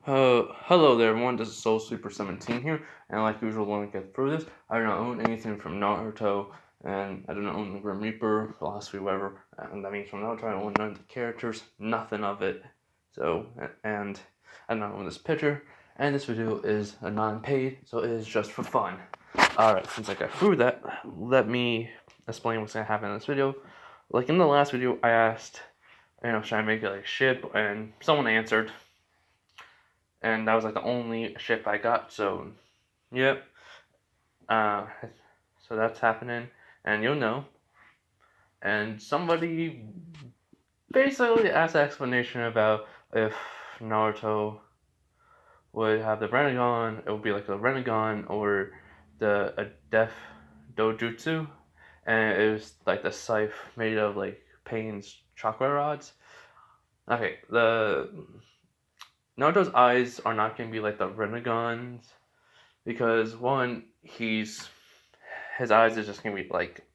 Hello there everyone, this is Soul Super 17 here, and like usual when we get through this, I do not own anything from Naruto, and I do not own the Grim Reaper, philosophy, whatever, and that means from Naruto I don't own none of the characters, nothing of it, so, and I do not own this picture, and this video is a non-paid, so it is just for fun. Alright, since I got through that, let me explain what's gonna happen in this video. Like in the last video, I asked, should I make it like ship, and someone answered, and that was like the only ship I got. So, yep. Uh, so that's happening, and you'll know. And somebody basically asked an explanation about if Naruto would have the Renegon, it would be like a Renegon or a Death Dojutsu, and it was like the scythe made of like Pain's chakra rods. Okay, the Naruto's eyes are not gonna be like the Renegons because one, his eyes are just gonna be like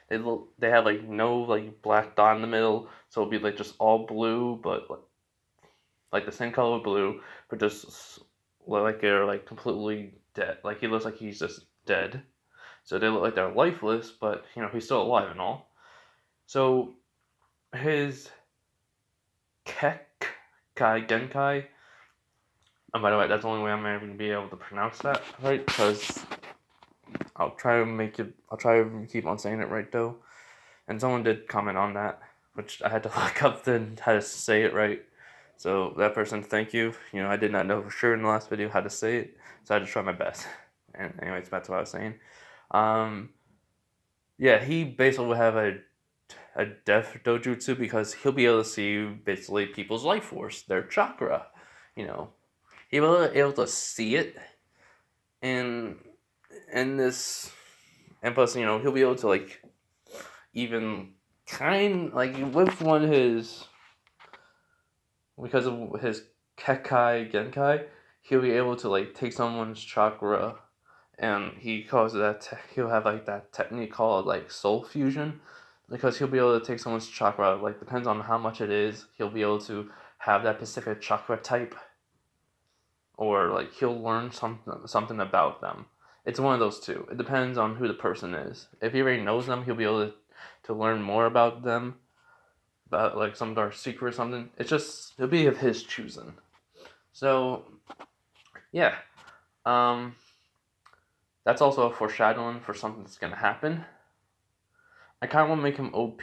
they have like no like black dot in the middle, so it'll be like just all blue, but like the same color of blue, but just like they're like completely dead. Like he looks like he's just dead. So they look like they're lifeless, but he's still alive and all. So his Kekkai Genkai. And by the way, that's the only way I'm ever gonna be able to pronounce that right, because I'll try to make it. I'll try to keep on saying it right though. And someone did comment on that, which I had to look up then how to say it right. So that person, thank you. I did not know for sure in the last video how to say it, so I had to try my best. And anyways, that's what I was saying. Um, yeah, he basically will have a death dojutsu because he'll be able to see basically people's life force, their chakra. You know, he'll be able to see it in this, and plus he'll be able to like even kind like with one of his, because of his Kekkai Genkai, he'll be able to like take someone's chakra, and he calls that he'll have like that technique called like soul fusion, because he'll be able to take someone's chakra, like depends on how much it is, he'll be able to have that specific chakra type, or like he'll learn something about them. It's one of those two. It depends on who the person is. If he already knows them, he'll be able to learn more about them, about like some dark secret or something. It'll be of his choosing. So yeah, um, that's also a foreshadowing for something that's gonna happen. I kind of want to make him OP,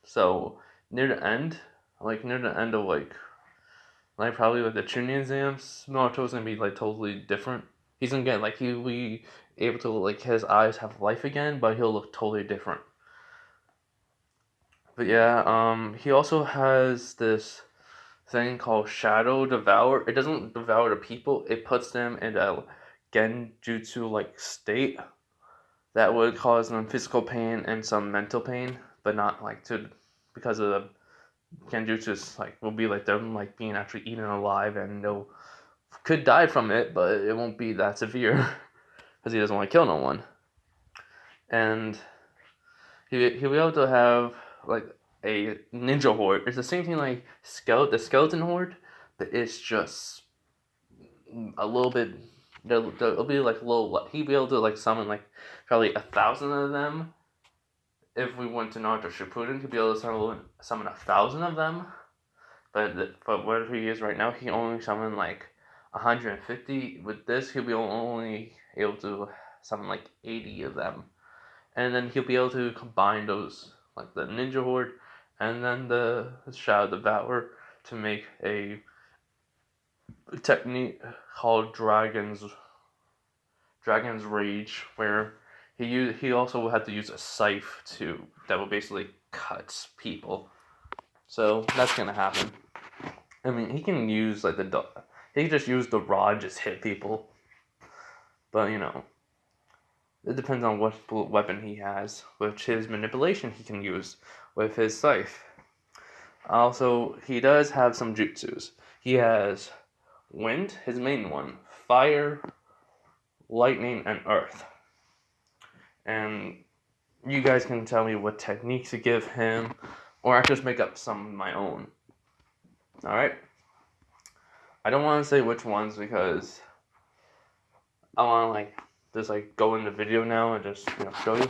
so near the end, of like probably like the Chunin exams, Naruto's gonna be like totally different. He's gonna get like he'll be able to like his eyes have life again, but he'll look totally different. But yeah, he also has this thing called Shadow Devour. It doesn't devour the people; it puts them in a genjutsu like state that would cause them physical pain and some mental pain, but not like to because of the genjutsu is like will be like them like being actually eaten alive, and they'll could die from it, but it won't be that severe because he doesn't want to kill no one. And he'll be able to have like a ninja horde. It's the same thing like the skeleton horde, but it's just a little bit. There'll be like a little. He'll be able to like summon like probably 1,000 of them. If we went to Naruto Shippuden, he'd be able to summon 1,000 of them. But where he is right now, he only summoned like 150. With this, he'll be only able to summon like 80 of them, and then he'll be able to combine those like the Ninja Horde, and then the Shadow Devourer to make a technique called Dragon's Rage, where he also had to use a scythe that will basically cut people. So that's gonna happen. I mean, he can use like he can just use the rod, just hit people. But it depends on what weapon he has, which his manipulation he can use with his scythe. Also, he does have some jutsus. He has wind, his main one, fire, lightning, and earth. And you guys can tell me what techniques to give him, or I just make up some of my own. Alright? I don't want to say which ones because I want to like just like go in the video now and just show you.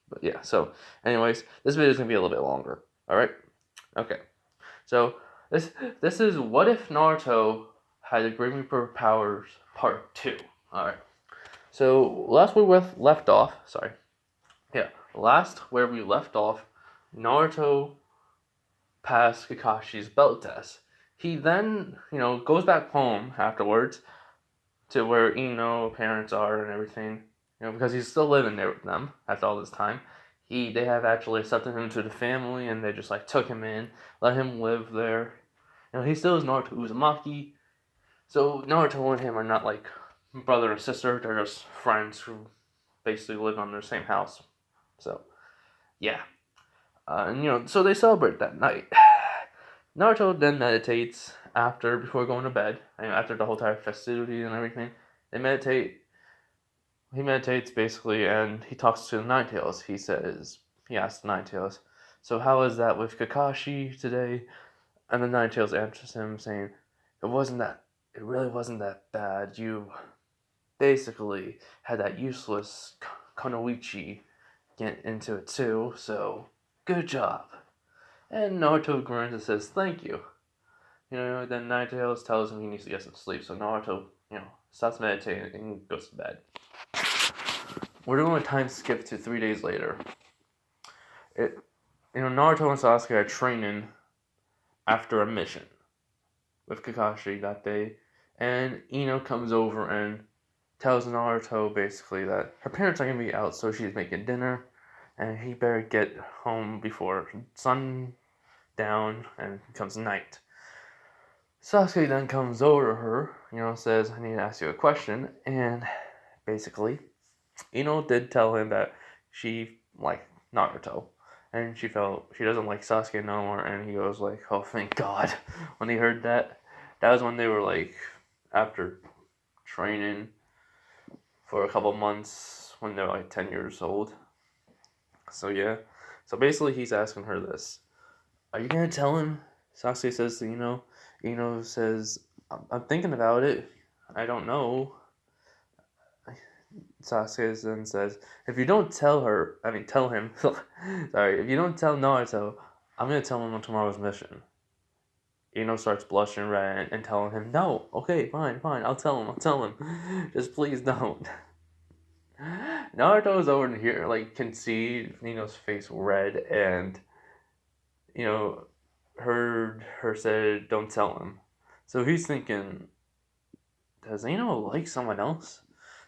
But yeah, so anyways, this video is gonna be a little bit longer. All right, okay. So this is what if Naruto had the Grim Reaper powers part 2. All right. So last we left off. Sorry. Yeah, last where we left off, Naruto passed Kakashi's belt test. He then goes back home afterwards to where parents are and everything, because he's still living there with them after all this time. They have actually accepted him to the family, and they just like took him in, let him live there. He still is Naruto Uzumaki, so Naruto and him are not like brother and sister. They're just friends who basically live on their same house. So yeah, and so they celebrate that night. Naruto then meditates before going to bed. After the whole entire festivity and everything, they meditate. He meditates basically, and he talks to the Nine Tails. He asks the Nine Tails, "So how is that with Kakashi today?" And the Nine Tails answers him saying, It really wasn't that bad. You basically had that useless Konoichi get into it too. So good job." And Naruto grins and says, "Thank you." Then Nine Tails tells him he needs to get some sleep. So Naruto, stops meditating and goes to bed. We're doing a time skip to 3 days later. Naruto and Sasuke are training after a mission with Kakashi that day, and Ino comes over and tells Naruto basically that her parents are gonna be out, so she's making dinner, and he better get home before sundown and it becomes night. Sasuke then comes over to her, says, "I need to ask you a question," and basically, did tell him that she liked Naruto, and she doesn't like Sasuke no more, and he goes like, "Oh, thank God." When he heard that, that was when they were like, after training for a couple months, when they're like 10 years old. So yeah, so basically he's asking her this: "Are you gonna tell him?" Sasuke says to Ino says, I'm thinking about it. I don't know." Sasuke then says, "If you don't tell him, sorry, if you don't tell Naruto, I'm gonna tell him on tomorrow's mission." Starts blushing red and telling him, "No, okay, fine, I'll tell him, just please don't." Naruto's over here, like, can see Nino's face red, and, heard her say, "Don't tell him." So he's thinking, does Ino like someone else?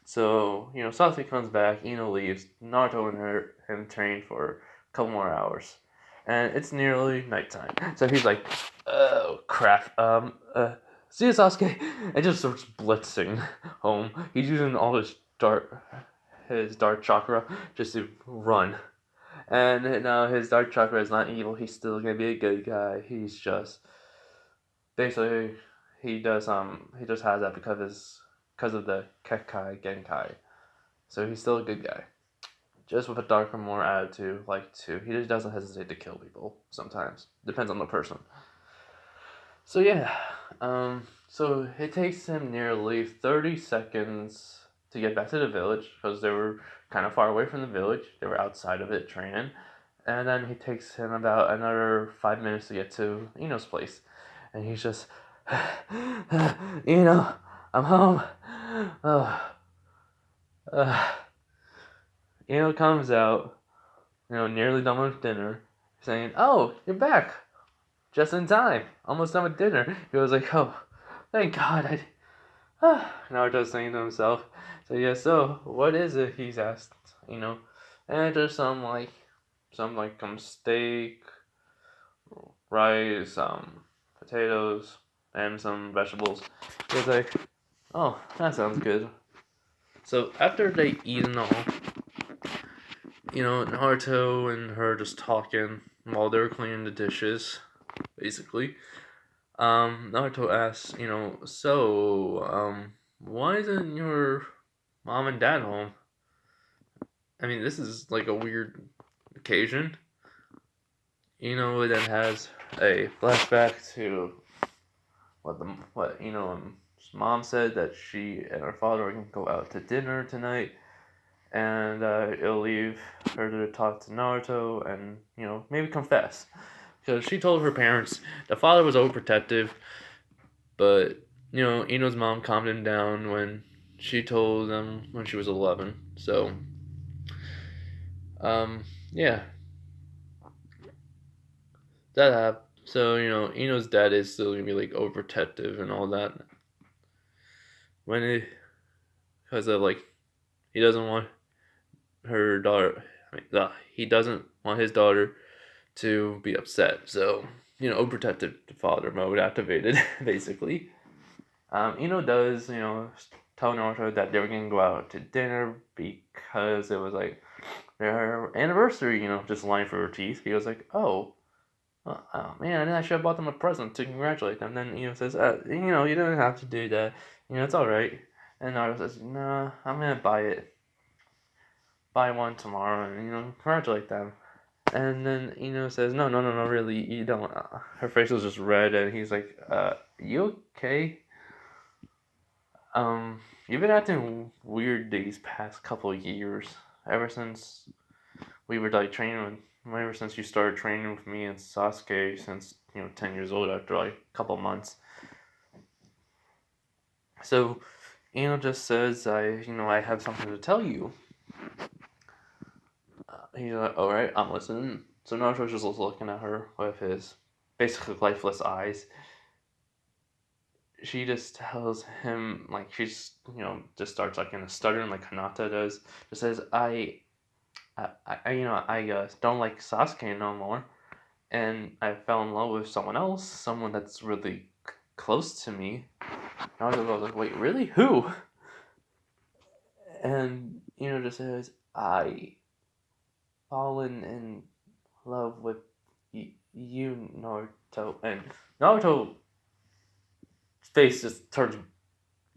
So, Sasuke comes back, Ino leaves, Naruto and him train for a couple more hours. And it's nearly nighttime. So he's like, "Oh, crap. See you, Sasuke." And just starts blitzing home. He's using all his dark chakra just to run. And now his dark chakra is not evil. He's still gonna be a good guy. He's just basically he just has that because of the Kekkai Genkai. So he's still a good guy. Just with a darker, more attitude, he just doesn't hesitate to kill people sometimes. Depends on the person. So yeah, so it takes him nearly 30 seconds to get back to the village, because they were kind of far away from the village. They were outside of it training. And then it takes him about another 5 minutes to get to Ino's place. And he's just, "Ino, I'm home." Ino comes out, nearly done with dinner, saying, "Oh, you're back. Just in time. Almost done with dinner." He was like, "Oh, thank God." Naruto's saying to himself. So yeah, so what is it? He's asked, And there's some steak, rice, potatoes, and some vegetables. He's like, "Oh, that sounds good." So after they eat and all, Naruto and her just talking while they're cleaning the dishes, basically. Naruto asks, why isn't your mom and dad home? I mean, this is like a weird occasion. It then has a flashback to what mom said that she and her father are gonna go out to dinner tonight, and it'll leave her to talk to Naruto and maybe confess, because she told her parents the father was overprotective, but Ino's mom calmed him down when she told them when she was 11. So yeah, that happened. So Ino's dad is still gonna be like overprotective and all that when it because of like he doesn't want her daughter. He doesn't want his daughter to be upset. So overprotective father mode activated basically. Ino does tell Naruto that they were gonna go out to dinner because it was like their anniversary. Just lying for her teeth. He was like, oh man, I should have bought them a present to congratulate them. Then says, you don't have to do that. It's all right. And Naruto says, nah, I'm gonna buy one tomorrow, and congratulate them. And then says, no, really, you don't. Her face was just red, and he's like, you okay? You've been acting weird these past couple of years. Ever since we were like training with, ever since you started training with me and Sasuke, since 10 years old after like a couple months. So, just says I have something to tell you. He's like, all right, I'm listening. So Naruto's just looking at her with his basically lifeless eyes. She just tells him like she's just starts like in a stuttering like Hinata does. Just says I don't like Sasuke no more, and I fell in love with someone else, someone that's really close to me. Naruto goes like, wait, really? Who? And just says I fallen in love with you, Naruto, and Naruto face just turns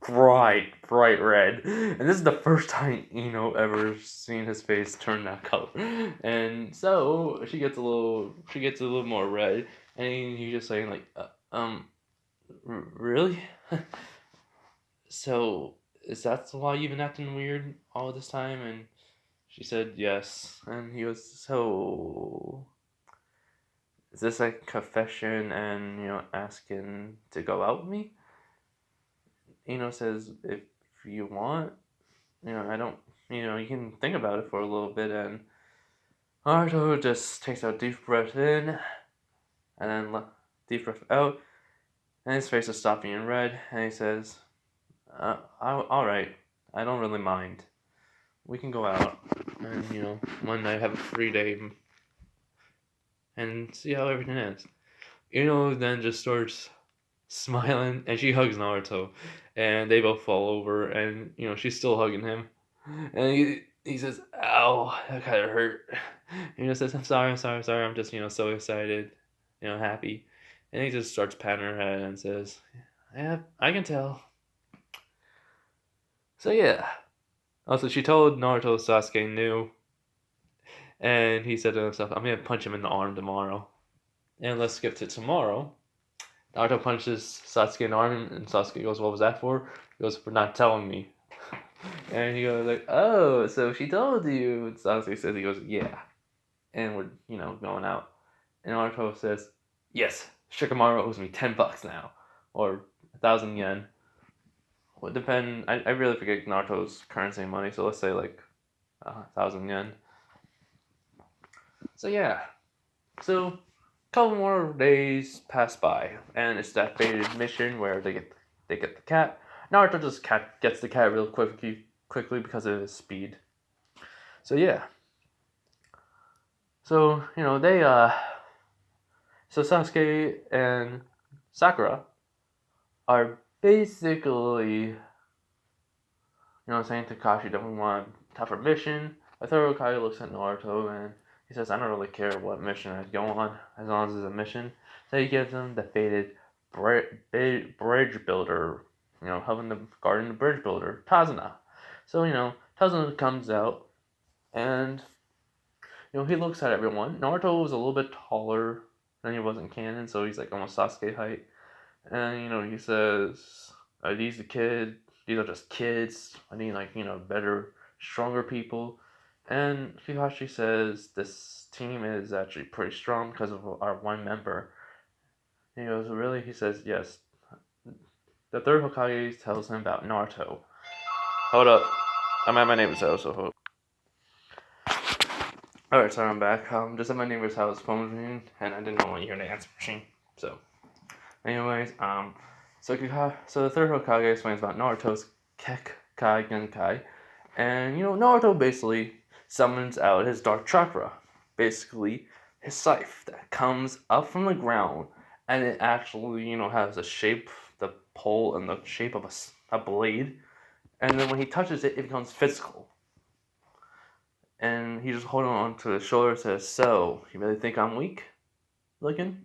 bright red. And this is the first time ever seen his face turn that color. And so she gets a little more red, and he's just saying like, really? So is that why you've been acting weird all this time? And she said yes. And he was so. Is this a confession and asking to go out with me? Says if you want, I don't, you can think about it for a little bit. And Naruto just takes a deep breath in, and then deep breath out, and his face is stopped being red, and he says, all right, I don't really mind. We can go out, and one night have a free day, and see how everything is. Then just starts smiling, and she hugs Naruto, and they both fall over, and she's still hugging him, and he says, "Ow, that kind of hurt." Says, "I'm sorry, I'm just so excited, happy," and he just starts patting her head and says, "Yeah, I can tell." So yeah. Also, she told Naruto Sasuke knew, and he said to himself, "I'm gonna punch him in the arm tomorrow." And let's skip to tomorrow. Naruto punches Sasuke in the arm, and Sasuke goes, "What was that for?" He goes, "For not telling me." And he goes like, "Oh, so she told you?" And Sasuke says, he goes, "Yeah." And we're, going out. And Naruto says, "Yes, Shikamaru owes me $10 now. Or 1,000 yen. Would depend, I really forget Naruto's currency money, so let's say like 1,000 yen. So yeah. So a couple more days pass by, and it's that fated mission where they get the cat. Naruto just gets the cat real quickly because of his speed. So yeah. So so Sasuke and Sakura are basically saying to Kakashi that we want a tougher mission. I thought Kakashi looks at Naruto and he says, I don't really care what mission I go on as long as it's a mission. So he gives him the fated bridge builder, helping the guarding the bridge builder, Tazuna. So, Tazuna comes out and, he looks at everyone. Naruto was a little bit taller than he was in canon, so he's like almost Sasuke height. And he says, these are just kids. I need better, stronger people. And Kakashi says this team is actually pretty strong because of our one member. And he goes, really? He says, yes. The third Hokage tells him about Naruto. Hold up. I'm at my neighbor's house, so hold. Alright, so I'm back. Just at my neighbor's house, phone ringing, and I didn't want to hear the answer machine. So, anyways, so the third Hokage explains about Naruto's Kekkai Genkai, and Naruto basically summons out his dark chakra, basically his scythe that comes up from the ground, and it actually has a shape, the pole, and the shape of a blade, and then when he touches it, it becomes physical. And he's just holding on to his shoulder and says, "So, you really think I'm weak looking?"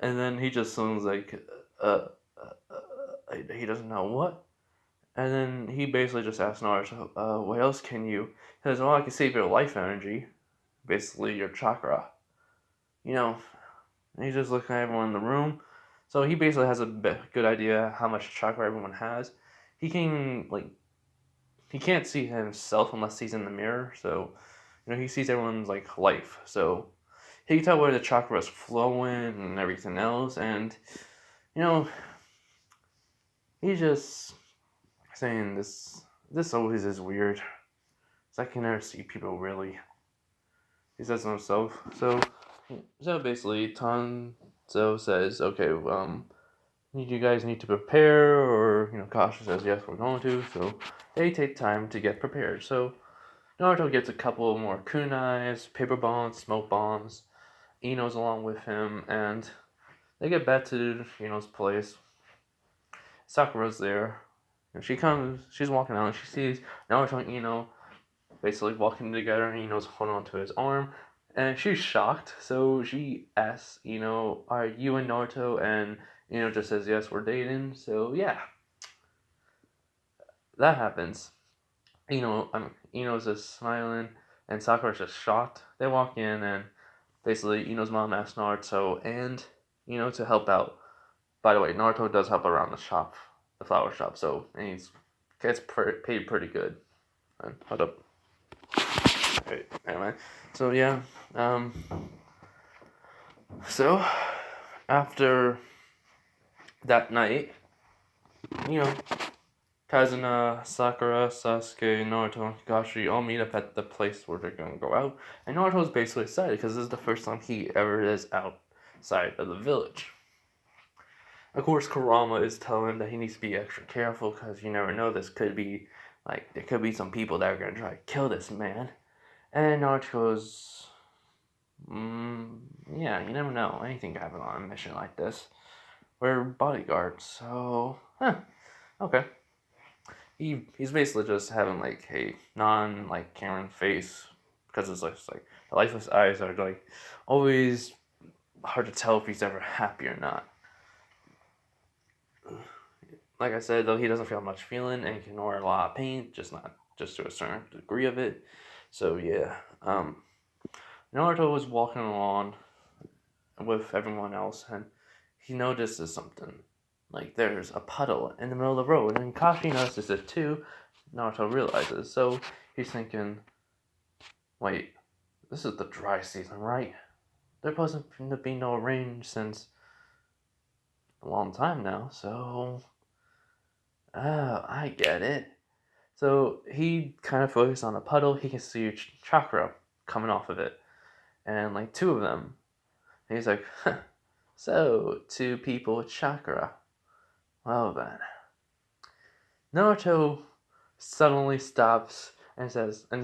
And then he just sounds like, he doesn't know what. And then he basically just asks Naruto, what else can you? He says, well, I can save your life energy, basically your chakra. And he's just looking at everyone in the room. So he basically has a good idea how much chakra everyone has. He can't see himself unless he's in the mirror. So, he sees everyone's life. So he can tell where the chakra is flowing and everything else. And, he's just saying this always is weird. So I can never see people really. He says to himself. So basically, Tanzo says, okay, you guys need to prepare, or Kasha says, yes, we're going to. So they take time to get prepared. So Naruto gets a couple more kunais, paper bombs, smoke bombs. Ino's along with him, and they get back to Ino's place. Sakura's there. And she's walking out, and she sees Naruto and Ino basically walking together, and Ino's holding onto his arm. And she's shocked, so she asks, are you and Naruto? And just says, yes, we're dating. So yeah, that happens. Ino's just smiling, and Sakura's just shocked. They walk in, and basically Ino's mom asks Naruto and to help out. By the way, Naruto does help around the shop, the flower shop. So and he gets paid pretty good. And hold up. Right, anyway, so yeah, so after that night, you know, Kazuna, Sakura, Sasuke, Naruto, and Kakashi all meet up at the place where they're gonna go out, and Naruto's basically excited because this is the first time he ever is outside of the village. Of course, Kurama is telling him that he needs to be extra careful because you never know, there could be some people that are gonna try to kill this man. And Naruto goes, yeah, you never know. Anything can happen on a mission like this. We're bodyguards, so, okay. He's basically just having a Cameron face because it's the lifeless eyes are always hard to tell if he's ever happy or not. Like I said, though, he doesn't feel much feeling and can ignore a lot of pain, just to a certain degree of it. So yeah, Naruto was walking along with everyone else, and he notices something. There's a puddle in the middle of the road, and Kashi notices it too. Naruto realizes, so he's thinking, wait, this is the dry season, right? There wasn't to be no rain since a long time now, so I get it. So he kind of focused on the puddle. He can see chakra coming off of it, and two of them. And he's like, huh, so 2 people with chakra. Well then. Naruto suddenly stops and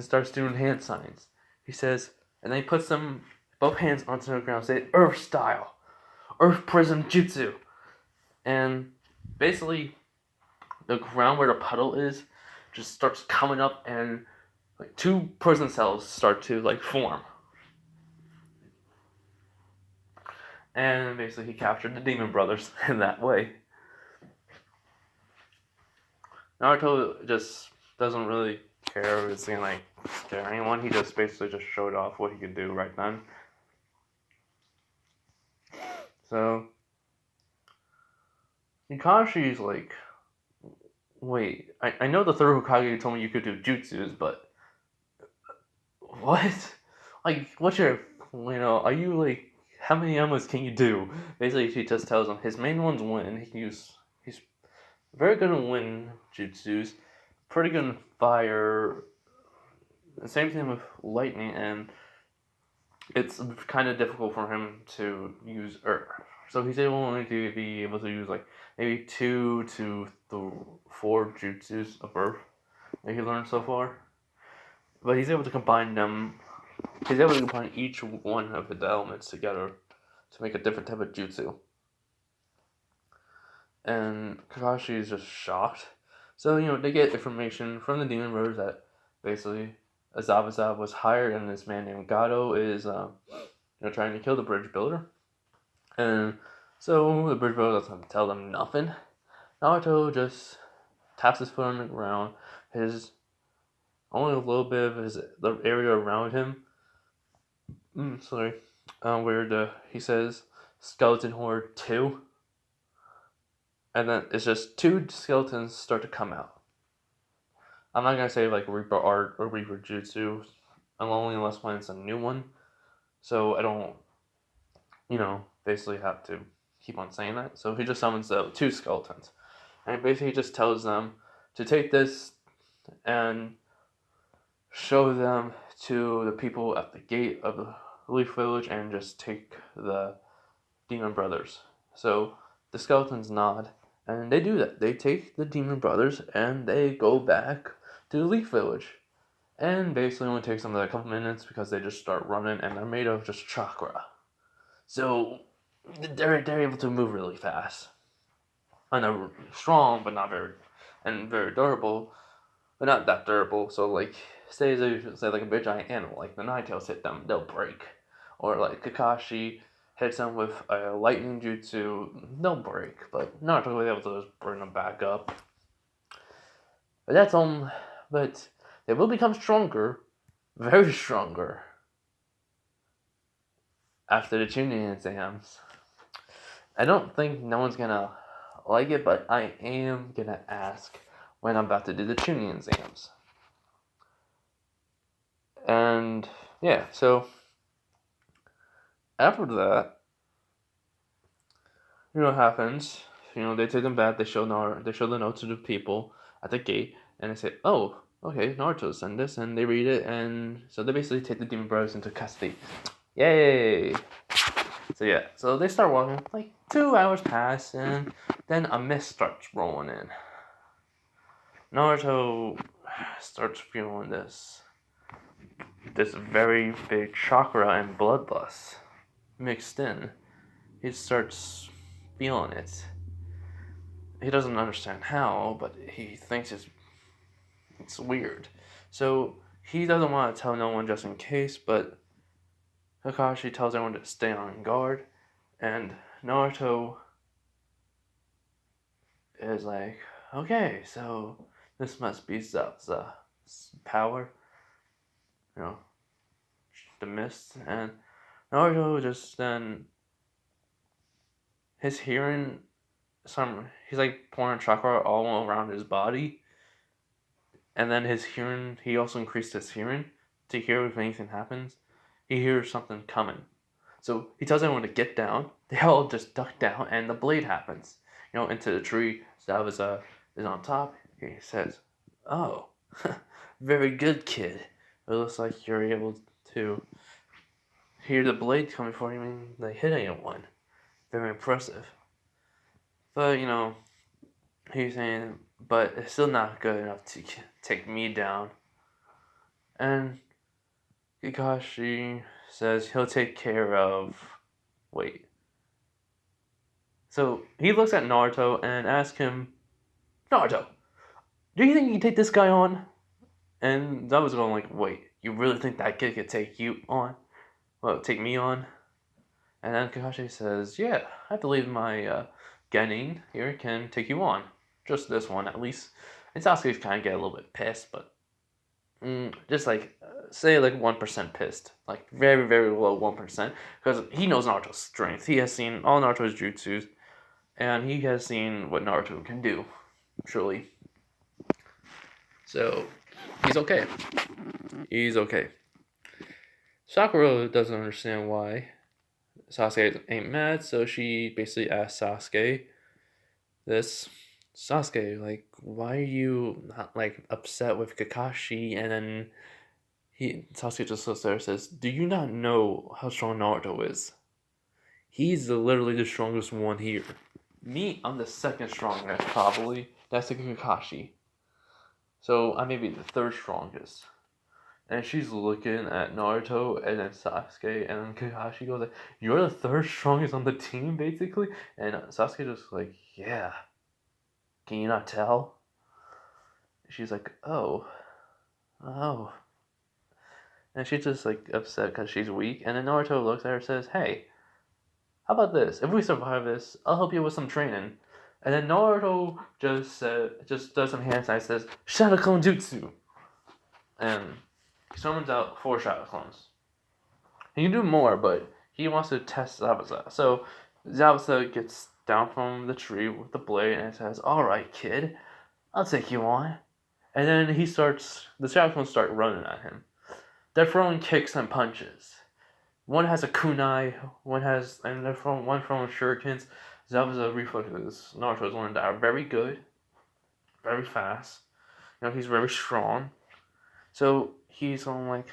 starts doing hand signs. He says, and then he puts both hands onto the ground, say Earth style, Earth Prism Jutsu, and basically the ground where the puddle is just starts coming up, and 2 prison cells start to form. And basically he captured the Demon Brothers in that way. Naruto just doesn't really care if it's gonna scare anyone. He just basically just showed off what he could do right then. So Kakashi's like, wait, I know the third Hokage told me you could do jutsus, but what? Like, what's your, are you like, how many emos can you do? Basically, she just tells him his main one's wind. He's very good at wind jutsus, pretty good in fire. The same thing with lightning, and it's kind of difficult for him to use earth. So he's only to be able to use like maybe 2 to 4 jutsus of earth that he learned so far. But he's able to combine them. He's able to combine each one of the elements together to make a different type of jutsu. And Kakashi is just shocked. So, they get information from the Demon Brothers that basically Azabuza was hired and this man named Gato is trying to kill the bridge builder. And so the bridge builder doesn't tell them nothing. Naruto just taps his foot on the ground. Only a little bit of the area around him. Where he says skeleton horde 2. And then it's just 2 skeletons start to come out. I'm not gonna say like Reaper Art or Reaper Jutsu, only unless when it's a new one. So I don't, basically have to keep on saying that. So he just summons the 2 skeletons, and basically just tells them to take this and show them to the people at the gate of the Leaf Village and just take the Demon Brothers. So the skeletons nod, and they do that. They take the Demon Brothers and they go back to the Leaf Village. And basically only takes them a couple minutes because they just start running and they're made of just chakra. So they're able to move really fast. And they're strong, but not very, and very durable, but not that durable. So like, say like a big giant animal, like the Ninetales hit them, they'll break. Or like Kakashi hits them with a lightning jutsu, they'll break. But Naruto will be able to just bring them back up. But they will become stronger, very stronger, after the Chunin exams. I don't think no one's gonna like it, but I am gonna ask when I'm about to do the Chunin exams. And yeah, so after that, what happens? They take them back. They show the note to the people at the gate, and they say, "Oh, okay, Naruto sent this," and they read it, and so they basically take the Demon Brothers into custody. Yay! So yeah, so they start walking. Like 2 hours pass, and then a mist starts rolling in. Naruto starts feeling this very big chakra and bloodlust mixed in. He starts feeling it. He doesn't understand how, but he thinks it's weird. So he doesn't want to tell no one just in case, but Kakashi tells everyone to stay on guard, and Naruto is like, okay, so this must be Zabuza's power, the mist, and Naruto just then, his hearing, he's like pouring chakra all around his body, and then his hearing, he also increased his hearing to hear if anything happens. He hears something coming. So he tells everyone to get down. They all just duck down, and the blade happens. Into the tree. Zabuza is on top. He says, "Oh, very good, kid. It looks like you're able to hear the blade coming before even they hit anyone. Very impressive." But, he's saying, but it's still not good enough to take me down. And Kakashi says he'll take care of... Wait. So he looks at Naruto and asks him, "Naruto, do you think you can take this guy on?" And that was going like, "Wait, you really think that kid could take you on? Well, take me on?" And then Kakashi says, "Yeah, I believe my Genin here can take you on. Just this one, at least." And Sasuke's kind of get a little bit pissed, but just like, say like 1% pissed. Like very, very low 1%. Because he knows Naruto's strength. He has seen all Naruto's jutsus. and he has seen what Naruto can do, truly. So he's okay. He's okay. Sakura doesn't understand why Sasuke ain't mad, so she basically asks Sasuke this. Sasuke, like, why are you not like upset with Kakashi? And then Sasuke just sits there and says, "Do you not know how strong Naruto is? He's literally the strongest one here. Me, I'm the second strongest, probably. That's like Kakashi. So I may be the third strongest." And she's looking at Naruto and then Sasuke and then Kakashi goes like, "You're the third strongest on the team, basically?" And Sasuke just like, "Yeah. Can you not tell?" She's like, "Oh. Oh." And she's just like upset because she's weak. And then Naruto looks at her and says, "Hey, how about this? If we survive this, I'll help you with some training." And then Naruto just does some hand signs and says, "Shadow Clone Jutsu." And he summons out 4 Shadow Clones. He can do more, but he wants to test Zabuza. So Zabuza gets down from the tree with the blade and says, "Alright, kid, I'll take you on." And then the Shadow Clones start running at him. They're throwing kicks and punches. One has a kunai, one throwing shurikens. Zabuza reflexes Naruto's one that are very good, very fast. He's very strong. So he's going like,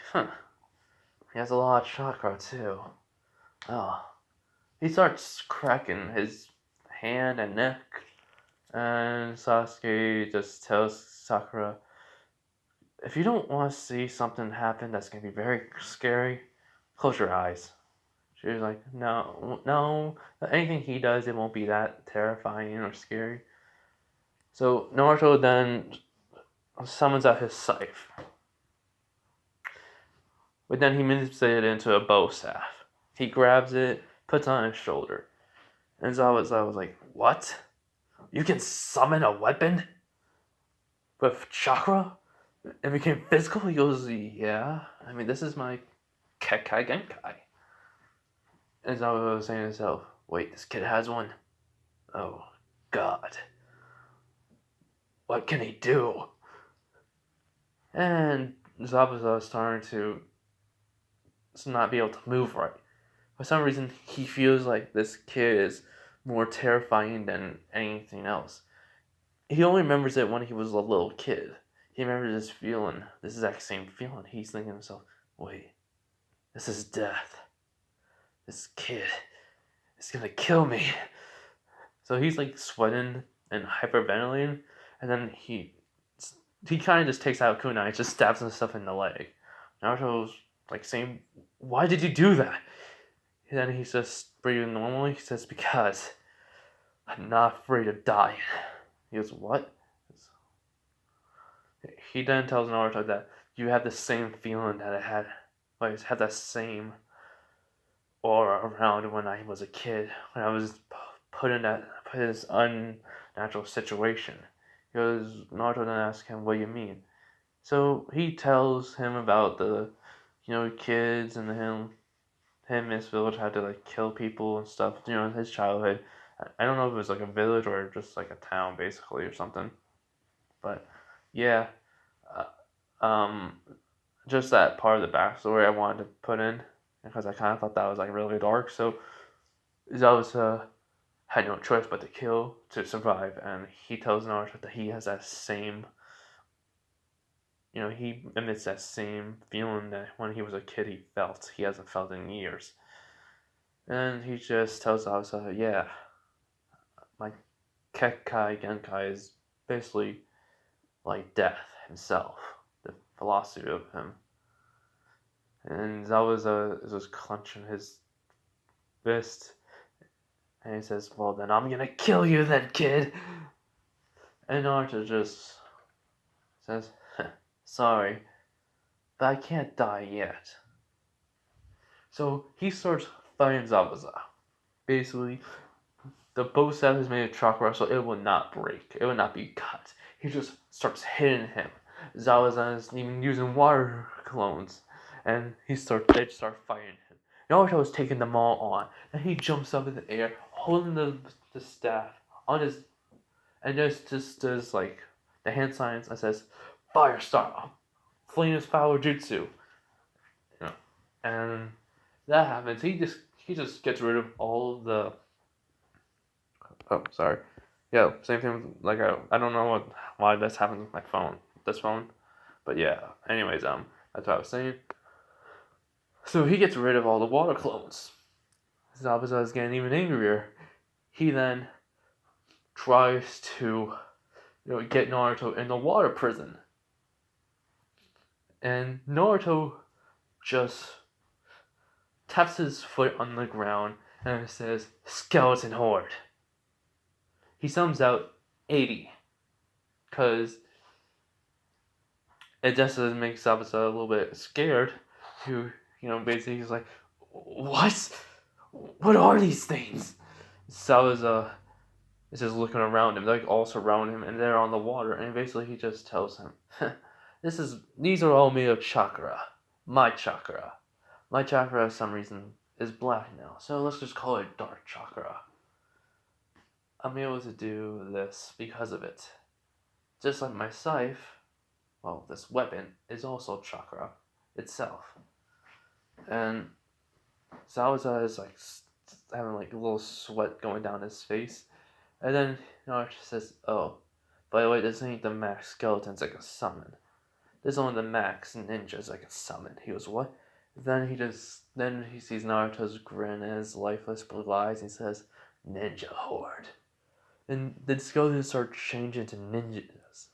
he has a lot of chakra too. Oh. He starts cracking his hand and neck, and Sasuke just tells Sakura, "If you don't want to see something happen that's going to be very scary, close your eyes." She's like, "No, no, anything he does, it won't be that terrifying or scary." So Naruto then summons out his scythe. But then he manipulates it into a bow staff. He grabs it, puts it on his shoulder. And Zabuza was like, "What? You can summon a weapon with chakra? It became physical?" He goes, "Yeah. I mean, this is my Kekkai Genkai." And Zabuza was saying to himself, "Wait, this kid has one? Oh, God. What can he do?" And Zabuza is starting to not be able to move right. For some reason, he feels like this kid is more terrifying than anything else. He only remembers it when he was a little kid. He remembers this feeling, this exact same feeling. He's thinking to himself, "Wait, this is death. This kid is gonna kill me." So he's like sweating and hyperventilating, and then he kind of just takes out kunai and just stabs himself in the leg. Naruto's like saying, "Why did you do that?" And then he's just breathing normally. He says, "Because I'm not afraid of dying." He goes, "What?" He then tells Naruto that you have the same feeling that I had. Like, I had that same aura around when I was a kid, when I was put in this unnatural situation. Because Naruto then asks him, "What do you mean?" So he tells him about the, kids and him in his village had to like kill people and stuff. In his childhood. I don't know if it was like a village or just like a town, basically, or something. But yeah, um, just that part of the backstory I wanted to put in because I kind of thought that was like really dark. So Zabuza had no choice but to kill to survive, and he tells Naruto that he has that same. He emits that same feeling that when he was a kid he felt. He hasn't felt in years. And he just tells Zabuza, "Yeah, my Kekkai Genkai is basically like death himself, the philosophy of him." And Zabuza is just clenching his fist, and he says, "Well, then I'm gonna kill you then, kid." And Naruto just says, "Sorry, but I can't die yet." So he starts fighting Zabuza. Basically, the bow staff is made of chakra, so it will not break. It will not be cut. He just starts hitting him. Zabuza is even using water clones, and they start fighting him. Naruto is taking them all on, and he jumps up in the air, holding the the staff on his, and just does like the hand signs and says, "Fire style, flameless power jutsu," and that happens. He just gets rid of all of the. Oh, sorry. Yeah, same thing. Like I don't know why this happens with my phone. This phone, but yeah. Anyways, that's what I was saying. So he gets rid of all the water clones. Zabuza is getting even angrier. He then tries to, get Naruto in the water prison, and Naruto just taps his foot on the ground and says, "Skeleton Horde." He sums out 80, because it just doesn't make Zabuza a little bit scared. Who, basically he's like, "What? What are these things?" Zabuza is just looking around him. They're like all surround him, and they're on the water. And basically, he just tells him, "These are all made of chakra. My chakra. My chakra, for some reason, is black now. So let's just call it dark chakra. I'm able to do this because of it. Just like my scythe, well, this weapon is also chakra itself." And Zabuza is like having like a little sweat going down his face. And then Naruto says, "Oh, by the way, this ain't the max skeletons I can summon. This is only the max ninjas I can summon." He goes, "What?" Then he sees Naruto's grin and his lifeless blue eyes, and he says, "Ninja Horde." And the skeletons start changing to ninjas.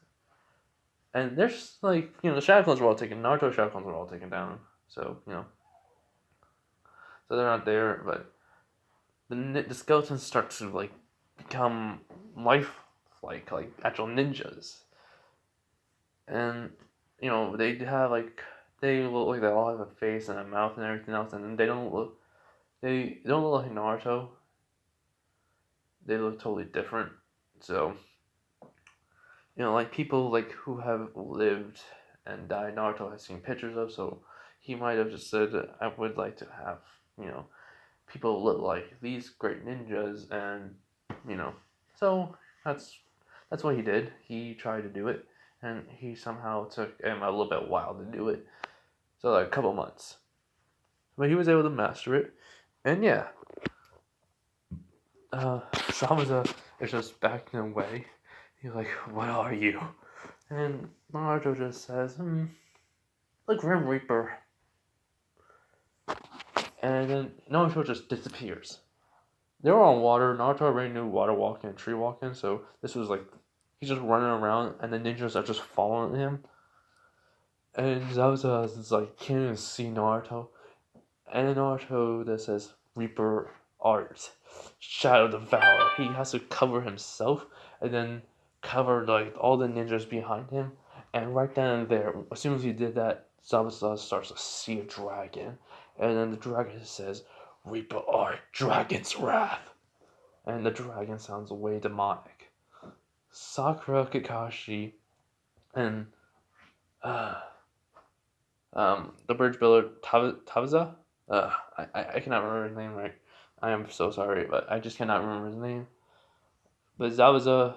And there's like, the shadow clones were all taken. Naruto's shadow clones were all taken down. So, so they're not there, but the skeletons start to like become life-like, like actual ninjas. And they have they look like they all have a face and a mouth and everything else, and they don't look like Naruto. They look totally different. So like people like who have lived and died, Naruto has seen pictures of. So he might have just said, "I would like to have people look like these great ninjas," and so that's what he did. He tried to do it, and he somehow took him a little bit while to do it. So like a couple months. But he was able to master it. And yeah. Samaza is just backing away. He's like, "What are you?" And Naruto just says, "The Grim Reaper." And then Naruto just disappears. They were on water. Naruto already knew water walking and tree walking, so this was like he's just running around, and the ninjas are just following him. And Zabuza is like, can't even see Naruto. And then Naruto that says, "Reaper Art, Shadow Devourer." He has to cover himself, and then cover like all the ninjas behind him. And right then and there, as soon as he did that, Zabuza starts to see a dragon. And then the dragon says, "Reaper Art, Dragon's Wrath." And the dragon sounds way demonic. Sakura, Kakashi, and the bridge builder Tabuza. I cannot remember his name right. I am so sorry, but I just cannot remember his name. But Zabuza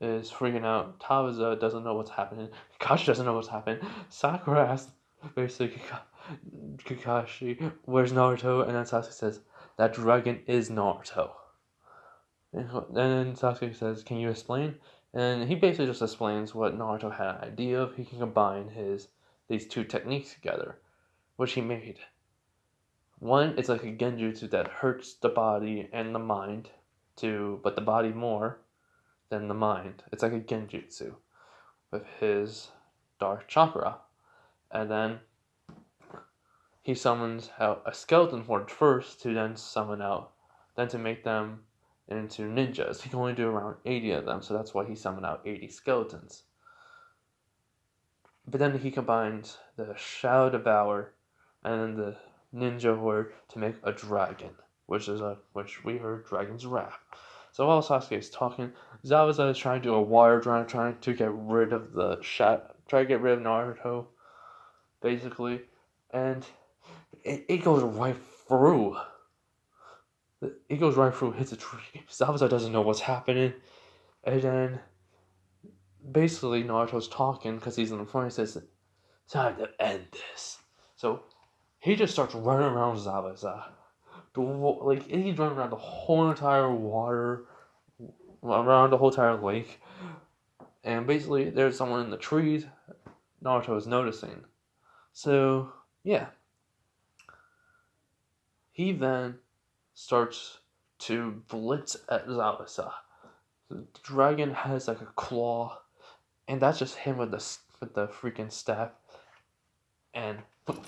is freaking out. Tabuza doesn't know what's happening. Kakashi doesn't know what's happening. Sakura asks basically Kakashi, "Where's Naruto?" And then Sasuke says, "That dragon is Naruto." And then Sasuke says, "Can you explain?" And he basically just explains what Naruto had an idea of. He can combine these two techniques together, which he made. One, it's like a genjutsu that hurts the body and the mind, but the body more than the mind. It's like a genjutsu with his dark chakra. And then he summons out a skeleton horde first to then to make them into ninjas. He can only do around 80 of them, so that's why he summoned out 80 skeletons. But then he combines the Shadow Devourer and the Ninja Horde to make a dragon, which we heard Dragon's Wrath. So while Sasuke is talking, Zabuza is trying to do a water dragon, trying to get rid of Naruto, basically, and it goes right through. He goes right through, hits a tree. Zabuza doesn't know what's happening, and then basically Naruto's talking because he's in the front. He says, "Time to end this." So he just starts running around Zabuza. Like he's running around the whole entire water, around the whole entire lake, and basically there's someone in the trees. Naruto is noticing. So yeah, he then starts to blitz at Zabuza. The dragon has like a claw, and that's just him with the freaking staff, and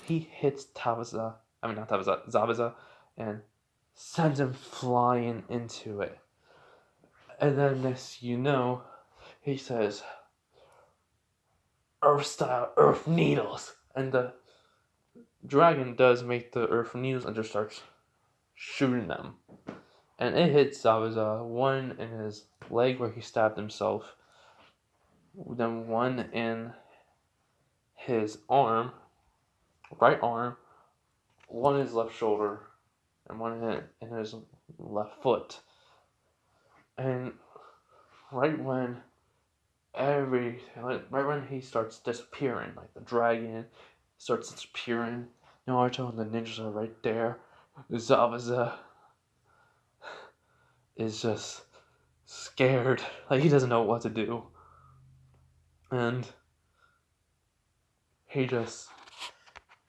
he hits Tabaza. I mean not Tabaza, Zabuza, and sends him flying into it. And then next you know, he says, "Earth style, Earth needles," and the dragon does make the Earth needles and just starts shooting them. And it hits Zabuza, one in his leg where he stabbed himself, then one in his arm, right arm, one in his left shoulder, and one in his left foot. And right when right when he starts disappearing, like the dragon starts disappearing, Naruto and the ninjas are right there. Zabuza is just scared, like he doesn't know what to do, and he just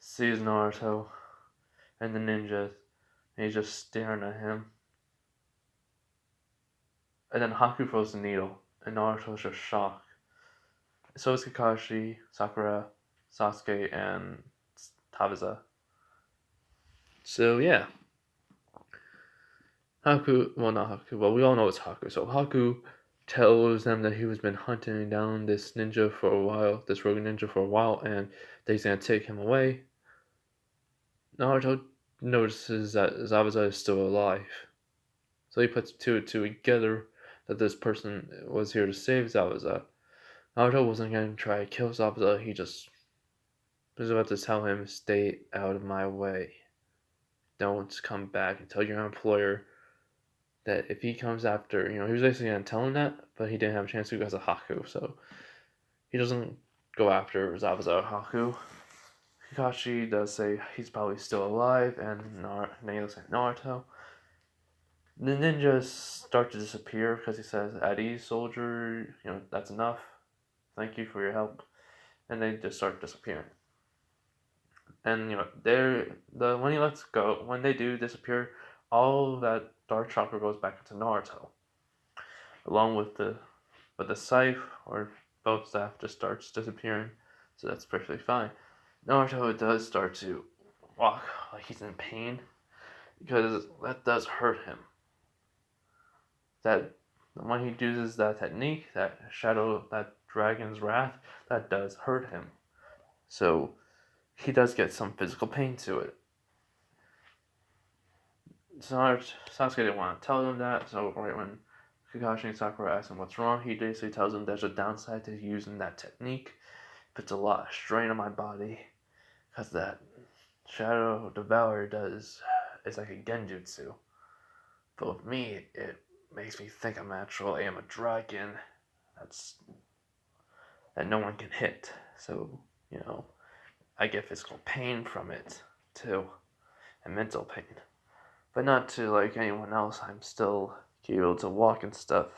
sees Naruto and the ninjas, and he's just staring at him. And then Haku throws the needle, and Naruto's just shocked. So is Kakashi, Sakura, Sasuke, and Tabaza. So yeah, Haku, well not Haku, well we all know it's Haku. So Haku tells them that he was been hunting down this ninja for a while, this rogue ninja for a while, and that he's gonna take him away. Naruto notices that Zabuza is still alive. So he puts two and two together that this person was here to save Zabuza. Naruto wasn't going to try to kill Zabuza, he just was about to tell him, "Stay out of my way. Don't come back and tell your employer that if he comes after," he was basically going to tell him that, but he didn't have a chance to because of Haku, so he doesn't go after Zabuza or Haku. Kakashi does say he's probably still alive, and then he looks at Naruto. The ninjas start to disappear because he says, "At ease, soldier, that's enough. Thank you for your help." And they just start disappearing. And when he lets go, when they do disappear, all of that dark chakra goes back into Naruto, along with the scythe or both staff just starts disappearing. So that's perfectly fine. Naruto does start to walk like he's in pain because that does hurt him. That when he uses that technique, that dragon's wrath, that does hurt him. So he does get some physical pain to it. So Sasuke didn't want to tell him that, so right when Kakashi and Sakura ask him what's wrong, he basically tells them there's a downside to using that technique. It puts a lot of strain on my body, because that Shadow Devourer is like a genjutsu. But with me, it makes me think I'm actually a dragon that no one can hit. So, I get physical pain from it too, and mental pain. But not to like anyone else. I'm still able to walk and stuff.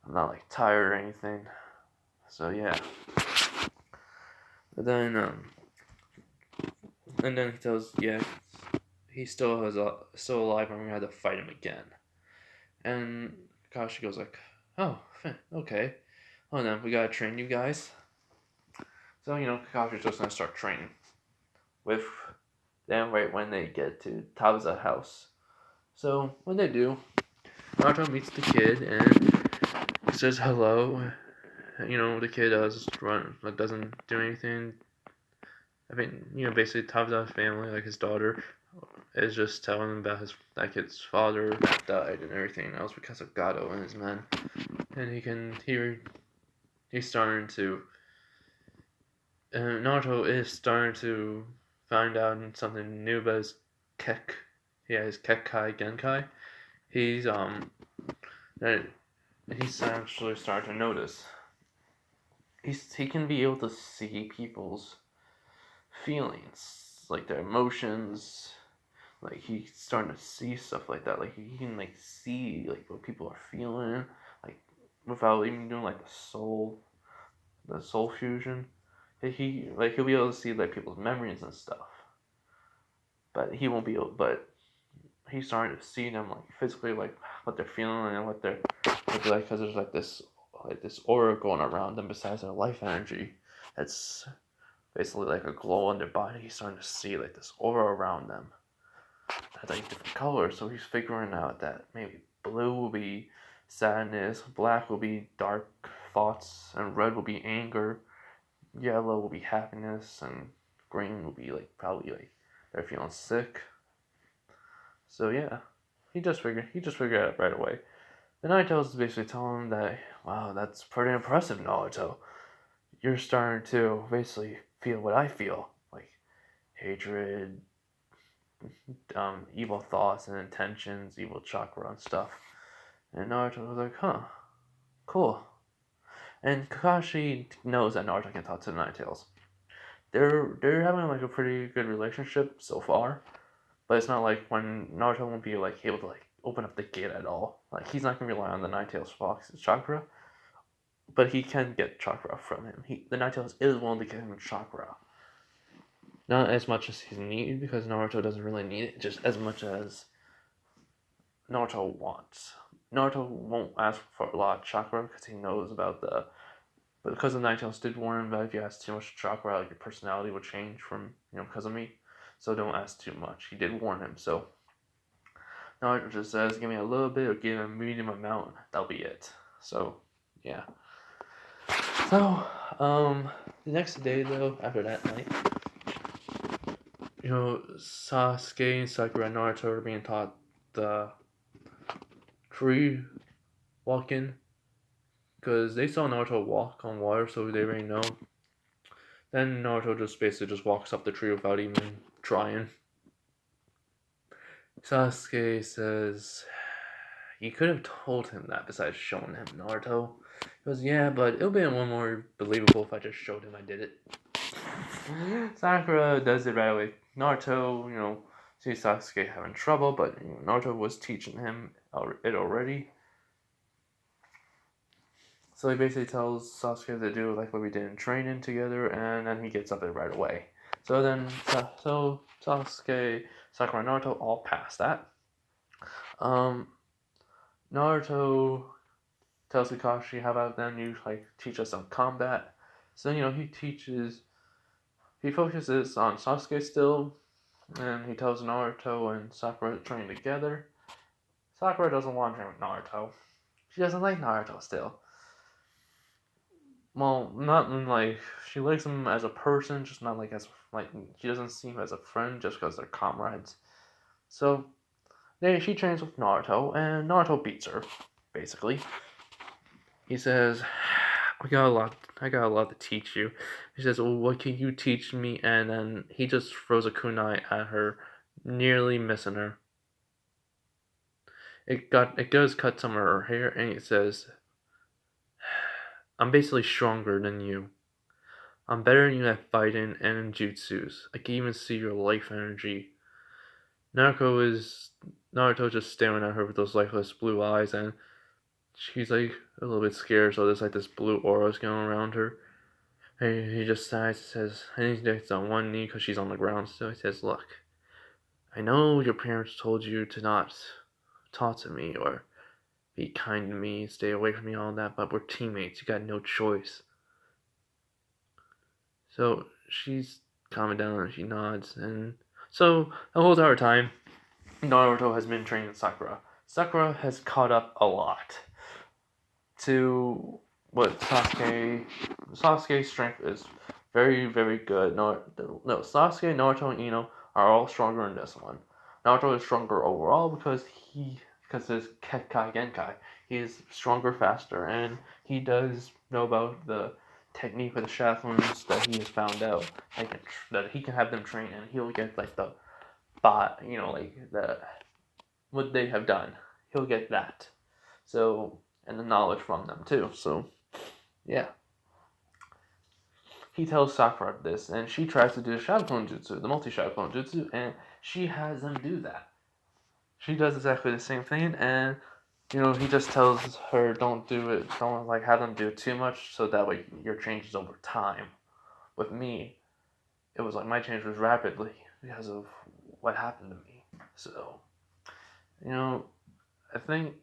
I'm not like tired or anything. So yeah. But then and then he tells he still still alive, and we had to fight him again. And Kakashi goes like, "Oh, okay. Oh, then we gotta train you guys." So Kakashi's just gonna start training with them right when they get to Tabaza's house. So when they do, Naruto meets the kid and says hello. The kid doesn't do anything. I mean, basically Tabaza's family, like his daughter, is just telling him about that kid's father that died and everything else because of Gato and his men. And he's starting to, Naruto is starting to find out something new about his Kek. his Kekkai Genkai, he's that he's actually starting to notice. He can be able to see people's feelings, like their emotions. Like he's starting to see stuff like that. Like he can like see like what people are feeling, like without even doing like the soul fusion. He'll be able to see like people's memories and stuff. But he won't be able. But he's starting to see them like physically, like what they're feeling and what they're like, because there's like this aura going around them besides their life energy. It's basically like a glow on their body. He's starting to see like this aura around them. That's like different colors, so he's figuring out that maybe blue will be sadness, black will be dark thoughts, and red will be anger, yellow will be happiness, and green will be like probably like they're feeling sick. So yeah, he just figured it out right away. The Naruto is basically telling him that, wow, that's pretty impressive, Naruto. You're starting to basically feel what I feel, like hatred, evil thoughts and intentions, evil chakra and stuff. And Naruto was like, huh, cool. And Kakashi knows that Naruto can talk to the Nine Tails. They're having like a pretty good relationship so far, but it's not like when Naruto won't be like able to like open up the gate at all. Like he's not gonna rely on the Nine Tails Fox's chakra, but he can get chakra from him. The Nine Tails is willing to give him chakra. Not as much as he's needed, because Naruto doesn't really need it, just as much as Naruto wants. Naruto won't ask for a lot of chakra because he knows about the. But because the Nine Tails did warn him that if you ask too much chakra, like your personality will change from because of me. So don't ask too much. He did warn him. So Naruto just says, "Give me a little bit, or give me a medium amount. That'll be it." So yeah. So the next day though, after that night, Sasuke and Sakura and Naruto are being taught the tree walking, because they saw Naruto walk on water, so they already know. Then Naruto just basically just walks up the tree without even trying. Sasuke says, "You could have told him that besides showing him, Naruto." He goes, "Yeah, but it would be one more believable if I just showed him I did it." Sakura does it right away. Naruto, sees Sasuke having trouble, but Naruto was teaching him it already. So he basically tells Sasuke to do like what we did in training together, and then he gets up there right away. So then, Sasuke, Sakura, and Naruto all pass that. Naruto tells Kakashi, "How about then you like teach us some combat?" So he focuses on Sasuke still, and he tells Naruto and Sakura to train together. Sakura doesn't want to train with Naruto. She doesn't like Naruto still. Well, not like she likes him as a person, just not like she doesn't see him as a friend just because they're comrades. So she trains with Naruto, and Naruto beats her, basically. He says, I got a lot to teach you." He says, "Well, what can you teach me?" And then he just throws a kunai at her, nearly missing her. It does cut some of her hair, and it says, "I'm basically stronger than you. I'm better than you at fighting and in jutsus. I can even see your life energy." Naruto just staring at her with those lifeless blue eyes, and she's like a little bit scared, so there's like this blue aura going around her. And he just sighs and says, and he gets on one knee because she's on the ground. So he says, "Look, I know your parents told you to not talk to me or be kind to me, stay away from me, all that, but we're teammates. You got no choice." So she's calming down and she nods. And so the whole entire time, Naruto has been training Sakura. Sakura has caught up a lot to what Sasuke's strength is very, very good. Sasuke, Naruto, and Ino are all stronger in this one. Naruto is stronger overall because his Kekkai Genkai. He is stronger, faster, and he does know about the technique with the Shaolins that he has found out. That he can have them train, and he'll get like the but like what they have done, he'll get that. So, and the knowledge from them too. So yeah, he tells Sakura this, and she tries to do the Shadow Clone Jutsu, the multi-Shadow Clone Jutsu, and she has them do that. She does exactly the same thing, and he just tells her, don't do it, don't like have them do it too much, so that way your change is over time. With me, it was like my change was rapidly because of what happened to me. So, you know, I think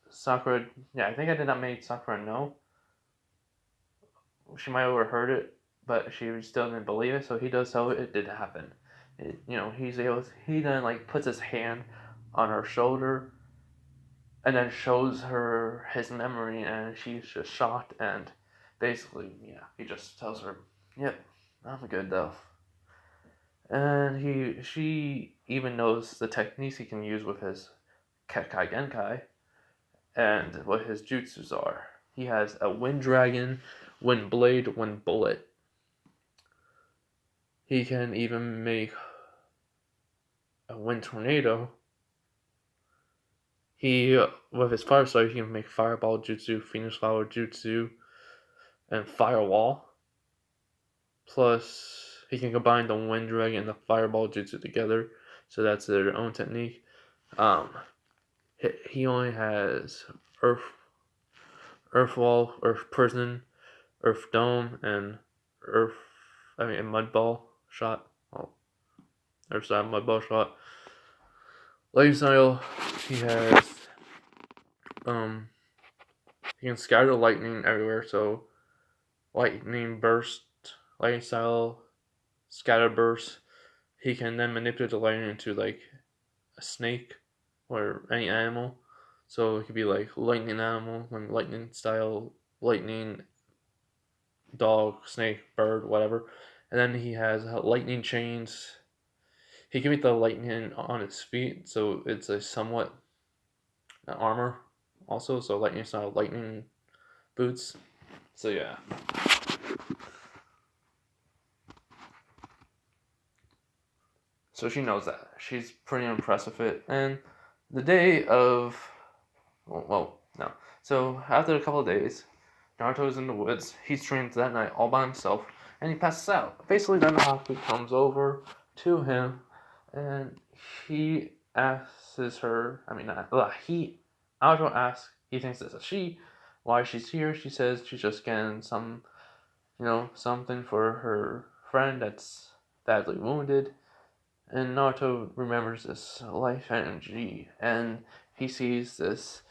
Sakura, yeah, I think I did not make Sakura know. She might have overheard it, but she still didn't believe it, so he does tell it did happen. He then like puts his hand on her shoulder and then shows her his memory, and she's just shocked, and basically, yeah, he just tells her, yep, I'm good though. And she even knows the techniques he can use with his Kekkai Genkai and what his jutsus are. He has a Wind Dragon, Wind Blade, Wind Bullet. He can even make a Wind Tornado. With his Fire Sword, he can make Fireball Jutsu, Phoenix Flower Jutsu, and Firewall. Plus, he can combine the Wind Dragon and the Fireball Jutsu together, so that's their own technique. He only has Earth Wall, Earth Prison, Earth Dome, and a Mud Ball shot. Well, Earth Side Mud Ball shot. Lightning Style, he has he can scatter lightning everywhere, so lightning burst, lightning style, scatter burst. He can then manipulate the lightning into like a snake or any animal. So it could be like lightning animal, like lightning style, lightning dog, snake, bird, whatever. And then he has lightning chains. He can make the lightning on his feet, so it's a somewhat armor also. So lightning style, lightning boots. So yeah. So she knows that. She's pretty impressed with it. And the day of. Well, no. So after a couple of days, Naruto's in the woods. He's trained that night all by himself. And he passes out. Basically, then Haku comes over to him. And he asks her. I mean, Naruto asks. He thinks it's a she. Why she's here. She says she's just getting something for her friend that's badly wounded. And Naruto remembers this life energy, and he sees this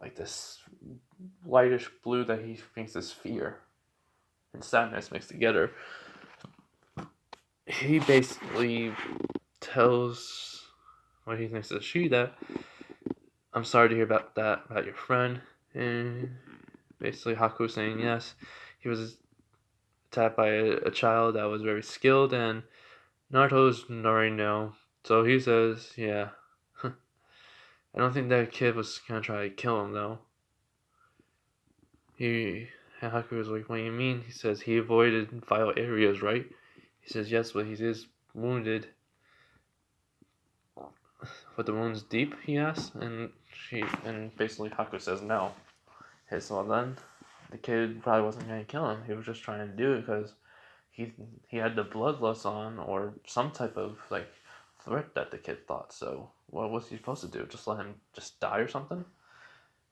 lightish blue that he thinks is fear and sadness mixed together. He basically tells what he thinks is she that I'm sorry to hear about that about your friend, and basically Haku saying yes, he was attacked by a child that was very skilled, and Naruto's already know. So he says, yeah. I don't think that kid was gonna try to kill him though. Haku was like, what do you mean? He says he avoided vital areas, right? He says yes, but he is wounded. But the wound's deep, he asks, and basically Haku says no. So then the kid probably wasn't gonna kill him. He was just trying to do it because he had the bloodlust on or some type of like threat that the kid thought. So what was he supposed to do? Just let him just die or something?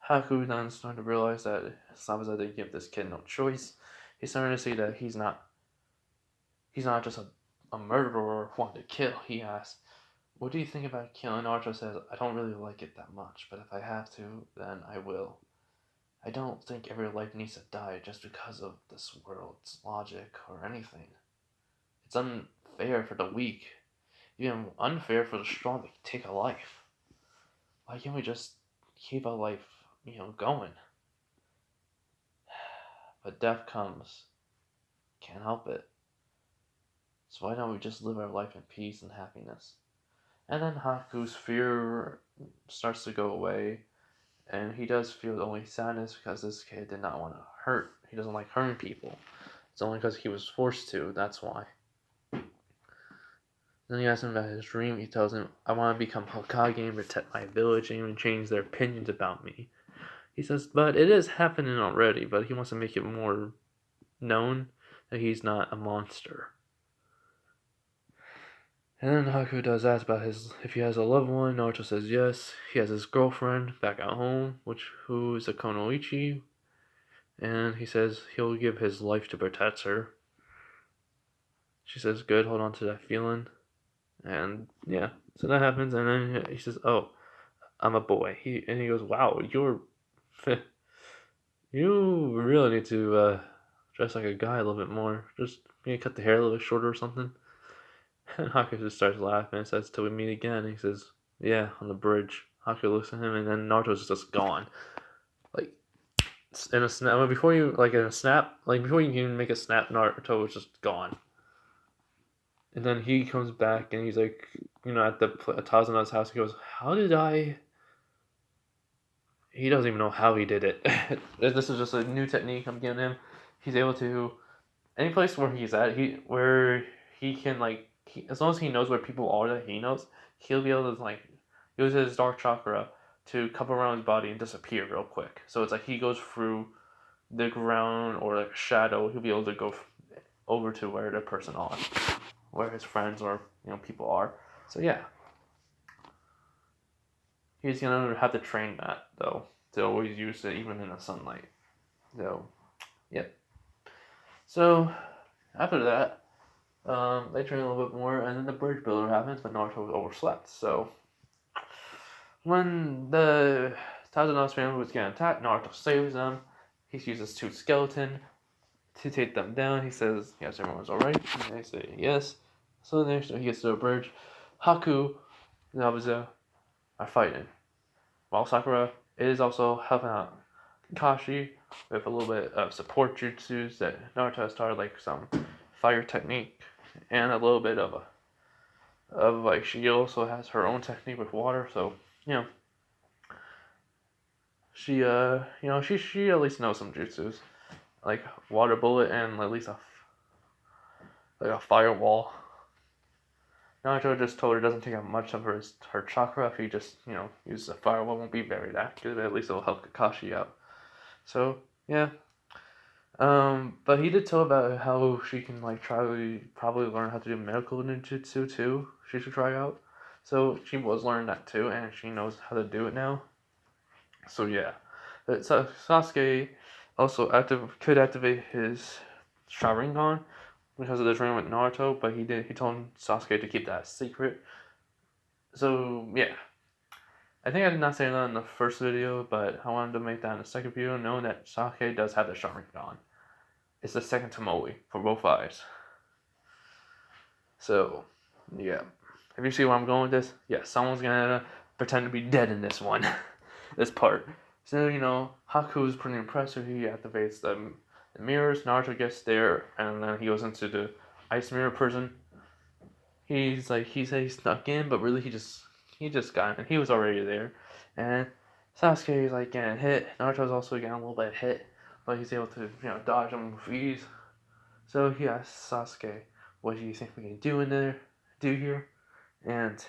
Haku then started to realize that it's not that they give this kid no choice. He's starting to see that he's not just a murderer wanting to kill. He asks, what do you think about killing? Naruto says, I don't really like it that much, but if I have to, then I will. I don't think every life needs to die just because of this world's logic or anything. It's unfair for the weak, even unfair for the strong to take a life. Why can't we just keep a life, going? But death comes. Can't help it. So why don't we just live our life in peace and happiness? And then Haku's fear starts to go away, and he does feel only sadness because this kid did not want to hurt. He doesn't like hurting people. It's only because he was forced to, that's why. Then he asks him about his dream. He tells him, I want to become Hokage and protect my village and even change their opinions about me. He says, but it is happening already, but he wants to make it more known that he's not a monster. And then Haku does ask about if he has a loved one. Naruto says yes. He has his girlfriend back at home, who is a Konoichi, and he says he'll give his life to protect her. She says, good, hold on to that feeling. And yeah, so that happens, and then he says, oh, I'm a boy. He goes, wow, you really need to dress like a guy a little bit more. Just maybe cut the hair a little bit shorter or something. And Haku just starts laughing and says, till we meet again. And he says, yeah, on the bridge. Haku looks at him, and then Naruto's just gone. Like, in a snap, before you can make a snap, Naruto was just gone. And then he comes back, and he's like, at Tazuna's house, he goes, how did I... He doesn't even know how he did it. This is just a new technique I'm giving him. He's able to... Any place where he's at, he can, as long as he knows where people are that he knows, he'll be able to, use his dark chakra to cover around his body and disappear real quick. So it's like he goes through the ground or like a shadow, he'll be able to go over to where the person are, where his friends or people are. So yeah, he's gonna have to train that though to always use it even in the sunlight. So yep. So after that, they train a little bit more, and then the bridge builder happens, but Naruto overslept. So when the Tazuna's family was getting attacked, Naruto saves them. He uses two skeleton to take them down. He says, yes, everyone's alright. And they say, yes. So then he gets to the bridge. Haku and Zabuza are fighting, while Sakura is also helping out Kakashi with a little bit of support jutsus that Naruto has taught, like some fire technique and a little bit of she also has her own technique with water. So she she at least knows some jutsus like water bullet and at least a firewall. Naruto just told her it doesn't take out much of her chakra if he just uses a firewall. It won't be very active, but at least it'll help Kakashi out. So yeah. But he did tell about how she can probably learn how to do medical ninjutsu too. She should try out. So she was learning that too, and she knows how to do it now. So yeah, Sasuke also could activate his Sharingan because of the dream with Naruto, but he told Sasuke to keep that secret. So yeah, I think I did not say that in the first video, but I wanted to make that in the second video, knowing that Sasuke does have the Sharingan. It's the second Tomoe for both eyes. So, yeah. If you see where I'm going with this, yeah, someone's gonna pretend to be dead in this one. This part. So, Haku is pretty impressive. He activates the mirrors. Naruto gets there, and then he goes into the ice mirror prison. He said he snuck in, but really he just got in. He was already there. And Sasuke is getting hit. Naruto's also getting a little bit hit, but he's able to dodge them with ease. So he asks Sasuke, what do you think we can do here? And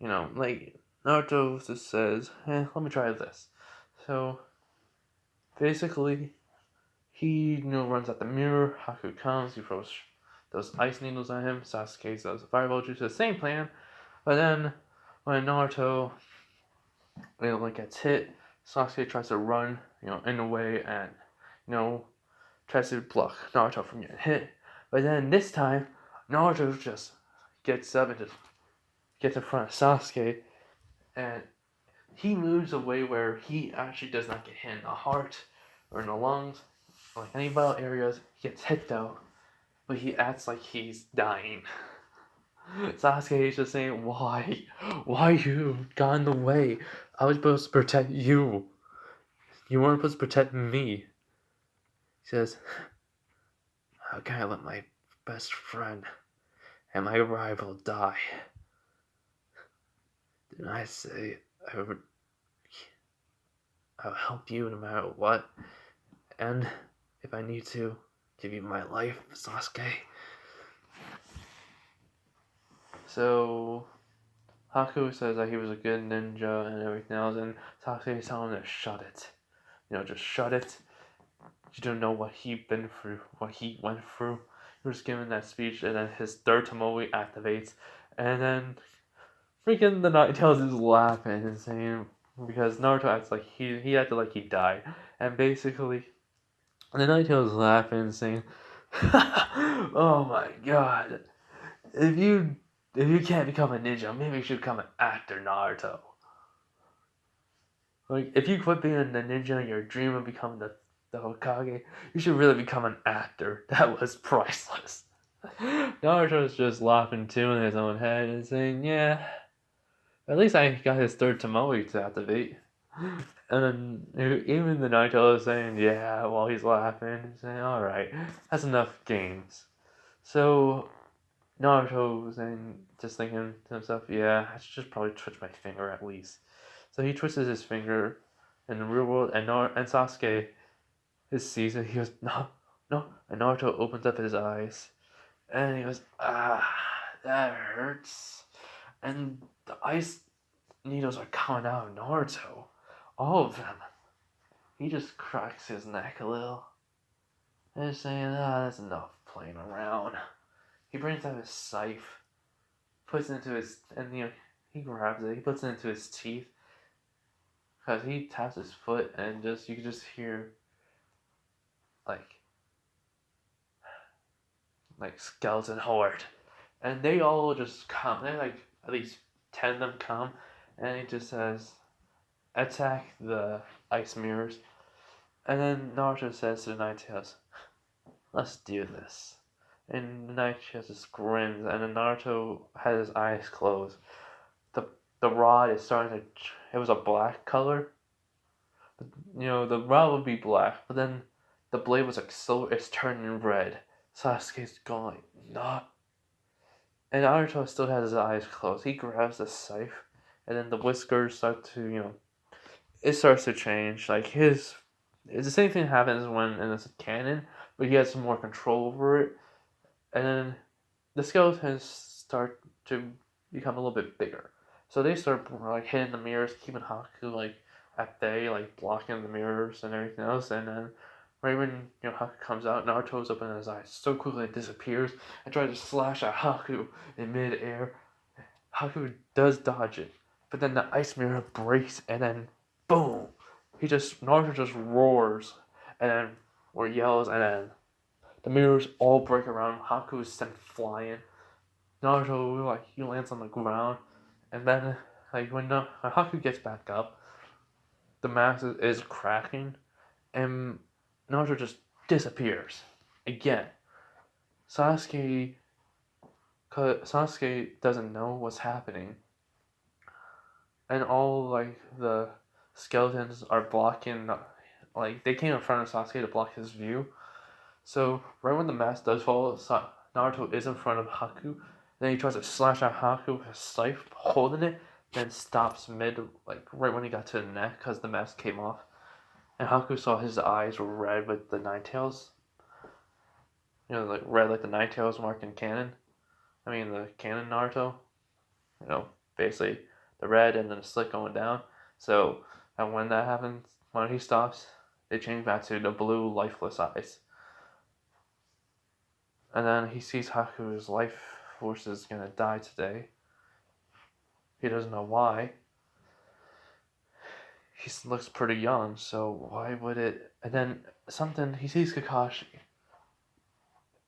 Naruto just says, let me try this. So basically he runs at the mirror. Haku comes, he throws those ice needles at him. Sasuke does a fireball juice, the same plan. But then when Naruto gets hit, Sasuke tries to run in the way and tries to block Naruto from getting hit. But then this time, Naruto just gets up and just gets in front of Sasuke, and he moves away where he actually does not get hit in the heart or in the lungs, or any vital areas. He gets hit though, but he acts like he's dying. Sasuke is just saying, why? Why you got in the way? I was supposed to protect you. You weren't supposed to protect me. He says, how can I let my best friend and my rival die? Didn't I say I'll help you no matter what? And if I need to, give you my life, Sasuke. So Haku says that he was a good ninja and everything else, and Sasuke is telling him to shut it. Just shut it. You don't know what he been through, what he went through. He was giving that speech, and then his third Tomoe activates, and then freaking the Night Tails is laughing and saying because Naruto acts like he acted like he died, and basically the Night Tails is laughing and saying, "Oh my God, if you can't become a ninja, maybe you should become an actor, Naruto. Like if you quit being a ninja and your dream of becoming the Hokage, you should really become an actor." That was priceless. Naruto's just laughing too in his own head and saying, "Yeah, at least I got his third Tomoe to activate." And then even the Naruto is saying, "Yeah," while he's laughing and saying, "Alright, that's enough games." So Naruto was just thinking to himself, "Yeah, I should just probably twitch my finger at least." So he twists his finger in the real world, and Sasuke sees it. He goes, "No, no," and Naruto opens up his eyes, and he goes, "Ah, that hurts." And the ice needles are coming out of Naruto, all of them. He just cracks his neck a little, and is saying, "Ah, that's enough playing around." He brings out his scythe, puts it into his, and he grabs it. He puts it into his teeth. Cause he taps his foot and you can just hear like skeleton horde, and they all just come. They like at least 10 of them come, and he just says, "Attack the ice mirrors." And then Naruto says to the Night Tails, "Let's do this." And the Night Tails just grins, and then Naruto has his eyes closed. The rod is starting to. It was a black color. The rod would be black, but then the blade was like so it's turning red. Sasuke's going like, "Not." And Naruto still has his eyes closed. He grabs the scythe, and then the whiskers start to, it starts to change. Like it's the same thing happens when in this canon, but he has some more control over it. And then the skeletons start to become a little bit bigger. So they start like hitting the mirrors, keeping Haku like at bay, like blocking the mirrors and everything else. And then right when Haku comes out, Naruto's opening his eyes so quickly it disappears and tries to slash at Haku in midair. Haku does dodge it, but then the ice mirror breaks and then boom, Naruto just roars and then or yells and then the mirrors all break around. Haku is sent flying. Naruto he lands on the ground, and then when Haku gets back up, the mask is cracking, and Naruto just disappears again. Sasuke doesn't know what's happening, and all the skeletons are blocking. They came in front of Sasuke to block his view. So right when the mask does fall, Naruto is in front of Haku. Then he tries to slash at Haku with his scythe, holding it, then stops mid, right when he got to the neck, because the mask came off. And Haku saw his eyes were red with the Nine Tails. Red like the Nine Tails mark in canon. I mean, the canon Naruto. Basically the red and then the slit going down. So, and when that happens, when he stops, they change back to the blue, lifeless eyes. And then he sees Haku's life force is gonna die today. He doesn't know why. He looks pretty young, so why would it? And then he sees Kakashi.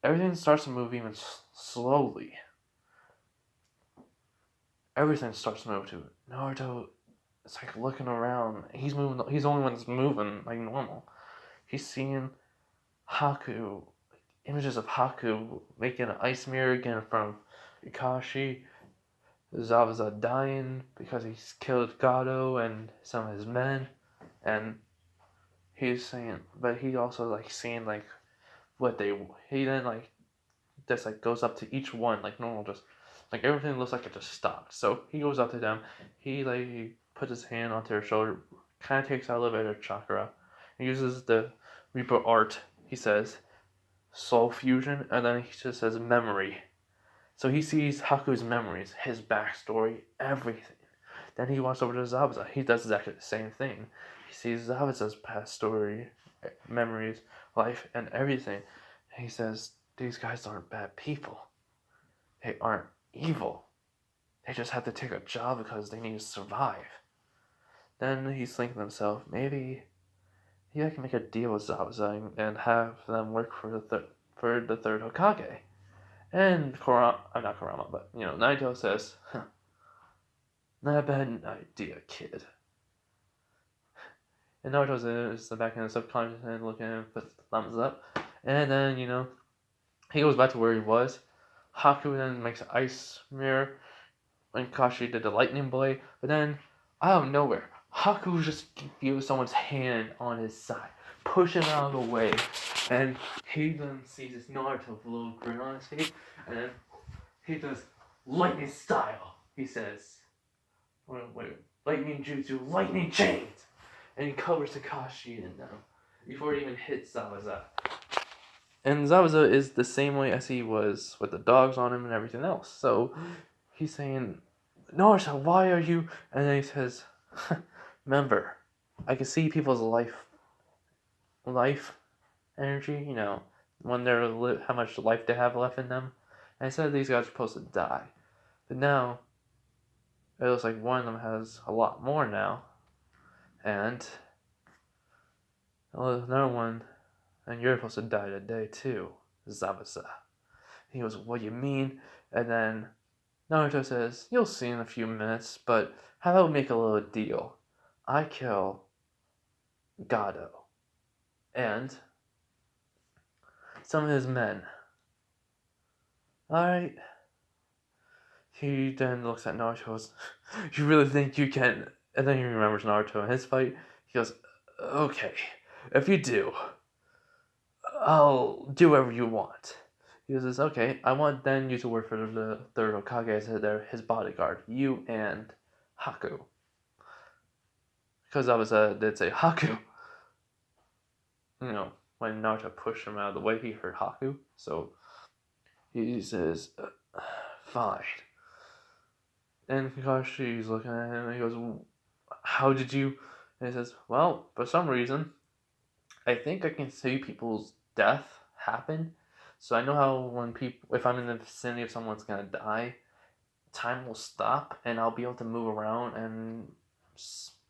Everything starts to move even slowly. Everything starts to move to it. Naruto is looking around. He's moving. He's the only one that's moving like normal. He's seeing Haku, images of Haku making an ice mirror again from Kakashi. Zabuza dying because he's killed Gato and some of his men, and he's saying, but he also seeing what he then just goes up to each one like normal, just everything looks like it just stopped. So he goes up to them, he puts his hand onto their shoulder, kind of takes out a little bit of chakra, he uses the Reaper art. He says soul fusion, and then he just says memory. So he sees Haku's memories, his backstory, everything. Then he walks over to Zabuza. He does exactly the same thing. He sees Zabuza's past story, memories, life, and everything. And he says, these guys aren't bad people. They aren't evil. They just have to take a job because they need to survive. Then he's thinking to himself, maybe I can make a deal with Zabuza and have them work for the third Hokage. And not Kurama, but Naito says, huh, not a bad idea, kid. And Naruto's in the back end of the subconscious and looking at him, puts the thumbs up. And then, he goes back to where he was. Haku then makes an ice mirror when Kakashi did the lightning blade. But then, out of nowhere, Haku just feels someone's hand on his side, pushing out of the way. And he then sees this Naruto with a little grin on his face. And then he does lightning style. He says, wait, lightning jutsu, lightning chains. And he covers Kakashi in them before he even hits Zabuza. And Zabuza is the same way as he was with the dogs on him and everything else. So he's saying, Naruto, why are you? And then he says, remember, I can see people's life energy, when they're how much life they have left in them. And I said these guys are supposed to die. But now, it looks like one of them has a lot more now. And another one, and you're supposed to die today too, Zabuza. He goes, what do you mean? And then Naruto says, you'll see in a few minutes, but how about we make a little deal? I kill Gado and some of his men. Alright. He then looks at Naruto and goes, you really think you can? And then he remembers Naruto and his fight. He goes, okay, if you do, I'll do whatever you want. He says, okay, I want then you to work for the third Hokage as his bodyguard. You and Haku. Because did say Haku. When Naruto pushed him out of the way, he heard Haku. So he says, fine. And Kakashi's looking at him and he goes, how did you? And he says, well, for some reason, I think I can see people's death happen. So I know how if I'm in the vicinity of someone's gonna die, time will stop and I'll be able to move around and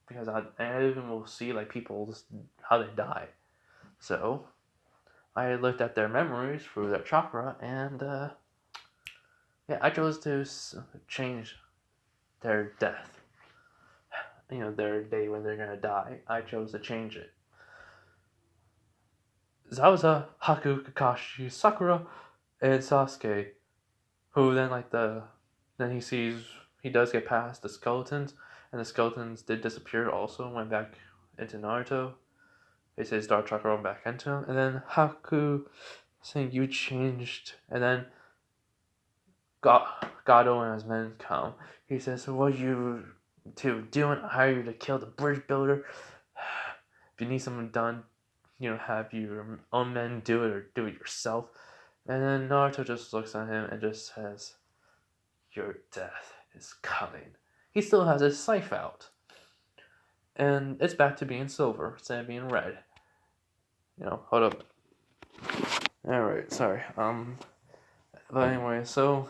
because I even will see people how they die. So I looked at their memories through their chakra and I chose to change their death. Their day when they're gonna die. I chose to change it. Zabuza, Haku, Kakashi, Sakura, and Sasuke, who then then he does get past the skeletons, and the skeletons did disappear also and went back into Naruto. They say his dark chakra went back into him, and then Haku saying you changed, and then Gado and his men come. He says, so what are you doing? I hired you to kill the bridge builder. If you need something done, have your own men do it or do it yourself. And then Naruto just looks at him and just says, your death is coming. He still has his scythe out. And it's back to being silver instead of being red. Hold up. Alright, sorry. But anyway, so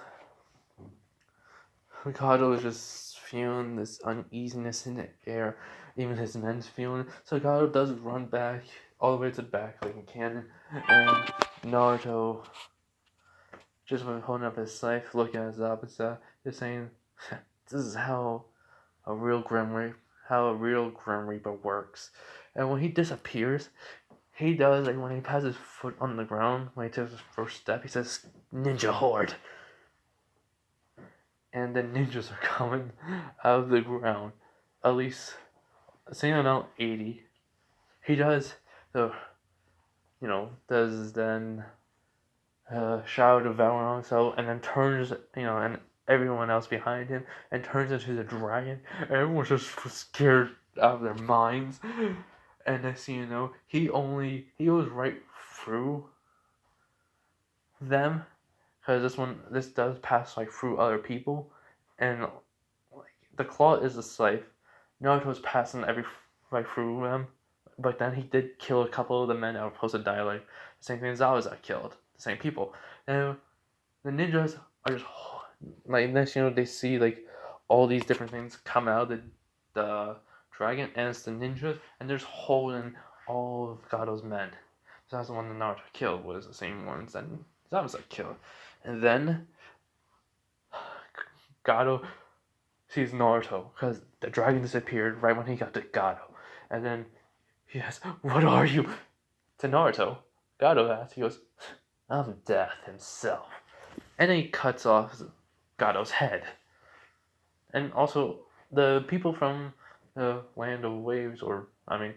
Mikado is just feeling this uneasiness in the air. Even his men's feeling. So Mikado does run back, all the way to the back like a cannon. And Naruto, just holding up his scythe, looking at Zabuza, just saying, this is how a real Grim Reaper works. And when he disappears, he does, when he has his foot on the ground, when he takes his first step, he says, Ninja Horde. And the ninjas are coming out of the ground. At least, same amount, 80. He does does then Shadow Devour himself, and then turns, and everyone else behind him, and turns into the dragon. And everyone's just scared out of their minds. And next thing you know, he goes right through them, because this does pass like through other people, and like the claw is a slave. Naruto's passing like through them, but then he did kill a couple of the men that were supposed to die. Like the same thing Zabuza killed, the same people, and the ninjas are just like next, they see like all these different things come out of the dragon, and it's the ninjas, and they're just holding all of Gado's men. So that's the one that Naruto killed, was the same ones that Zabuza killed. And then Gado sees Naruto because the dragon disappeared right when he got to Gado. And then he asks, "What are you?" to Naruto. Gado asks, he goes, "I'm Death himself." And then he cuts off Gado's head. And also, the people from the Land of Waves, or, I mean,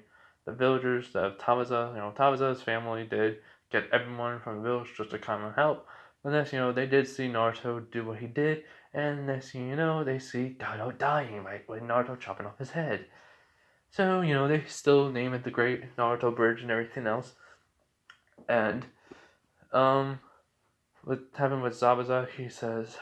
the villagers of Tabaza, Tabaza's family did get everyone from the village just to come and help. But next, they did see Naruto do what he did, and next thing you know, they see Gado dying, like with Naruto chopping off his head. So, they still name it the Great Naruto Bridge and everything else. And, with Zabuza, he says,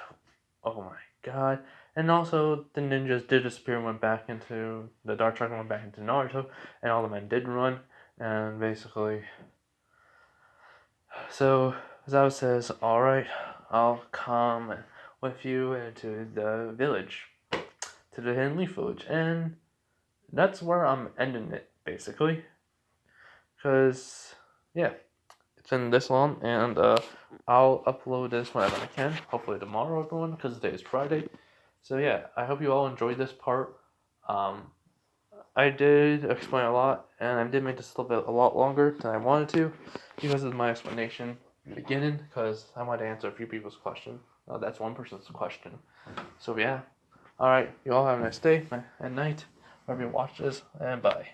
"Oh my god." And also, the ninjas did disappear and went back into the Dark Dragon, went back into Naruto, and all the men did run. And basically, so Zao says, "Alright, I'll come with you into the village, to the Hidden Leaf Village." And that's where I'm ending it, basically. Because, yeah, it's been this long, and I'll upload this whenever I can. Hopefully tomorrow, everyone, because today is Friday. So yeah, I hope you all enjoyed this part. I did explain a lot, and I did make this a lot longer than I wanted to because of my explanation in the beginning, because I wanted to answer a few people's questions. That's one person's question. So yeah. Alright, you all have a nice day and night, wherever you watch this, and bye.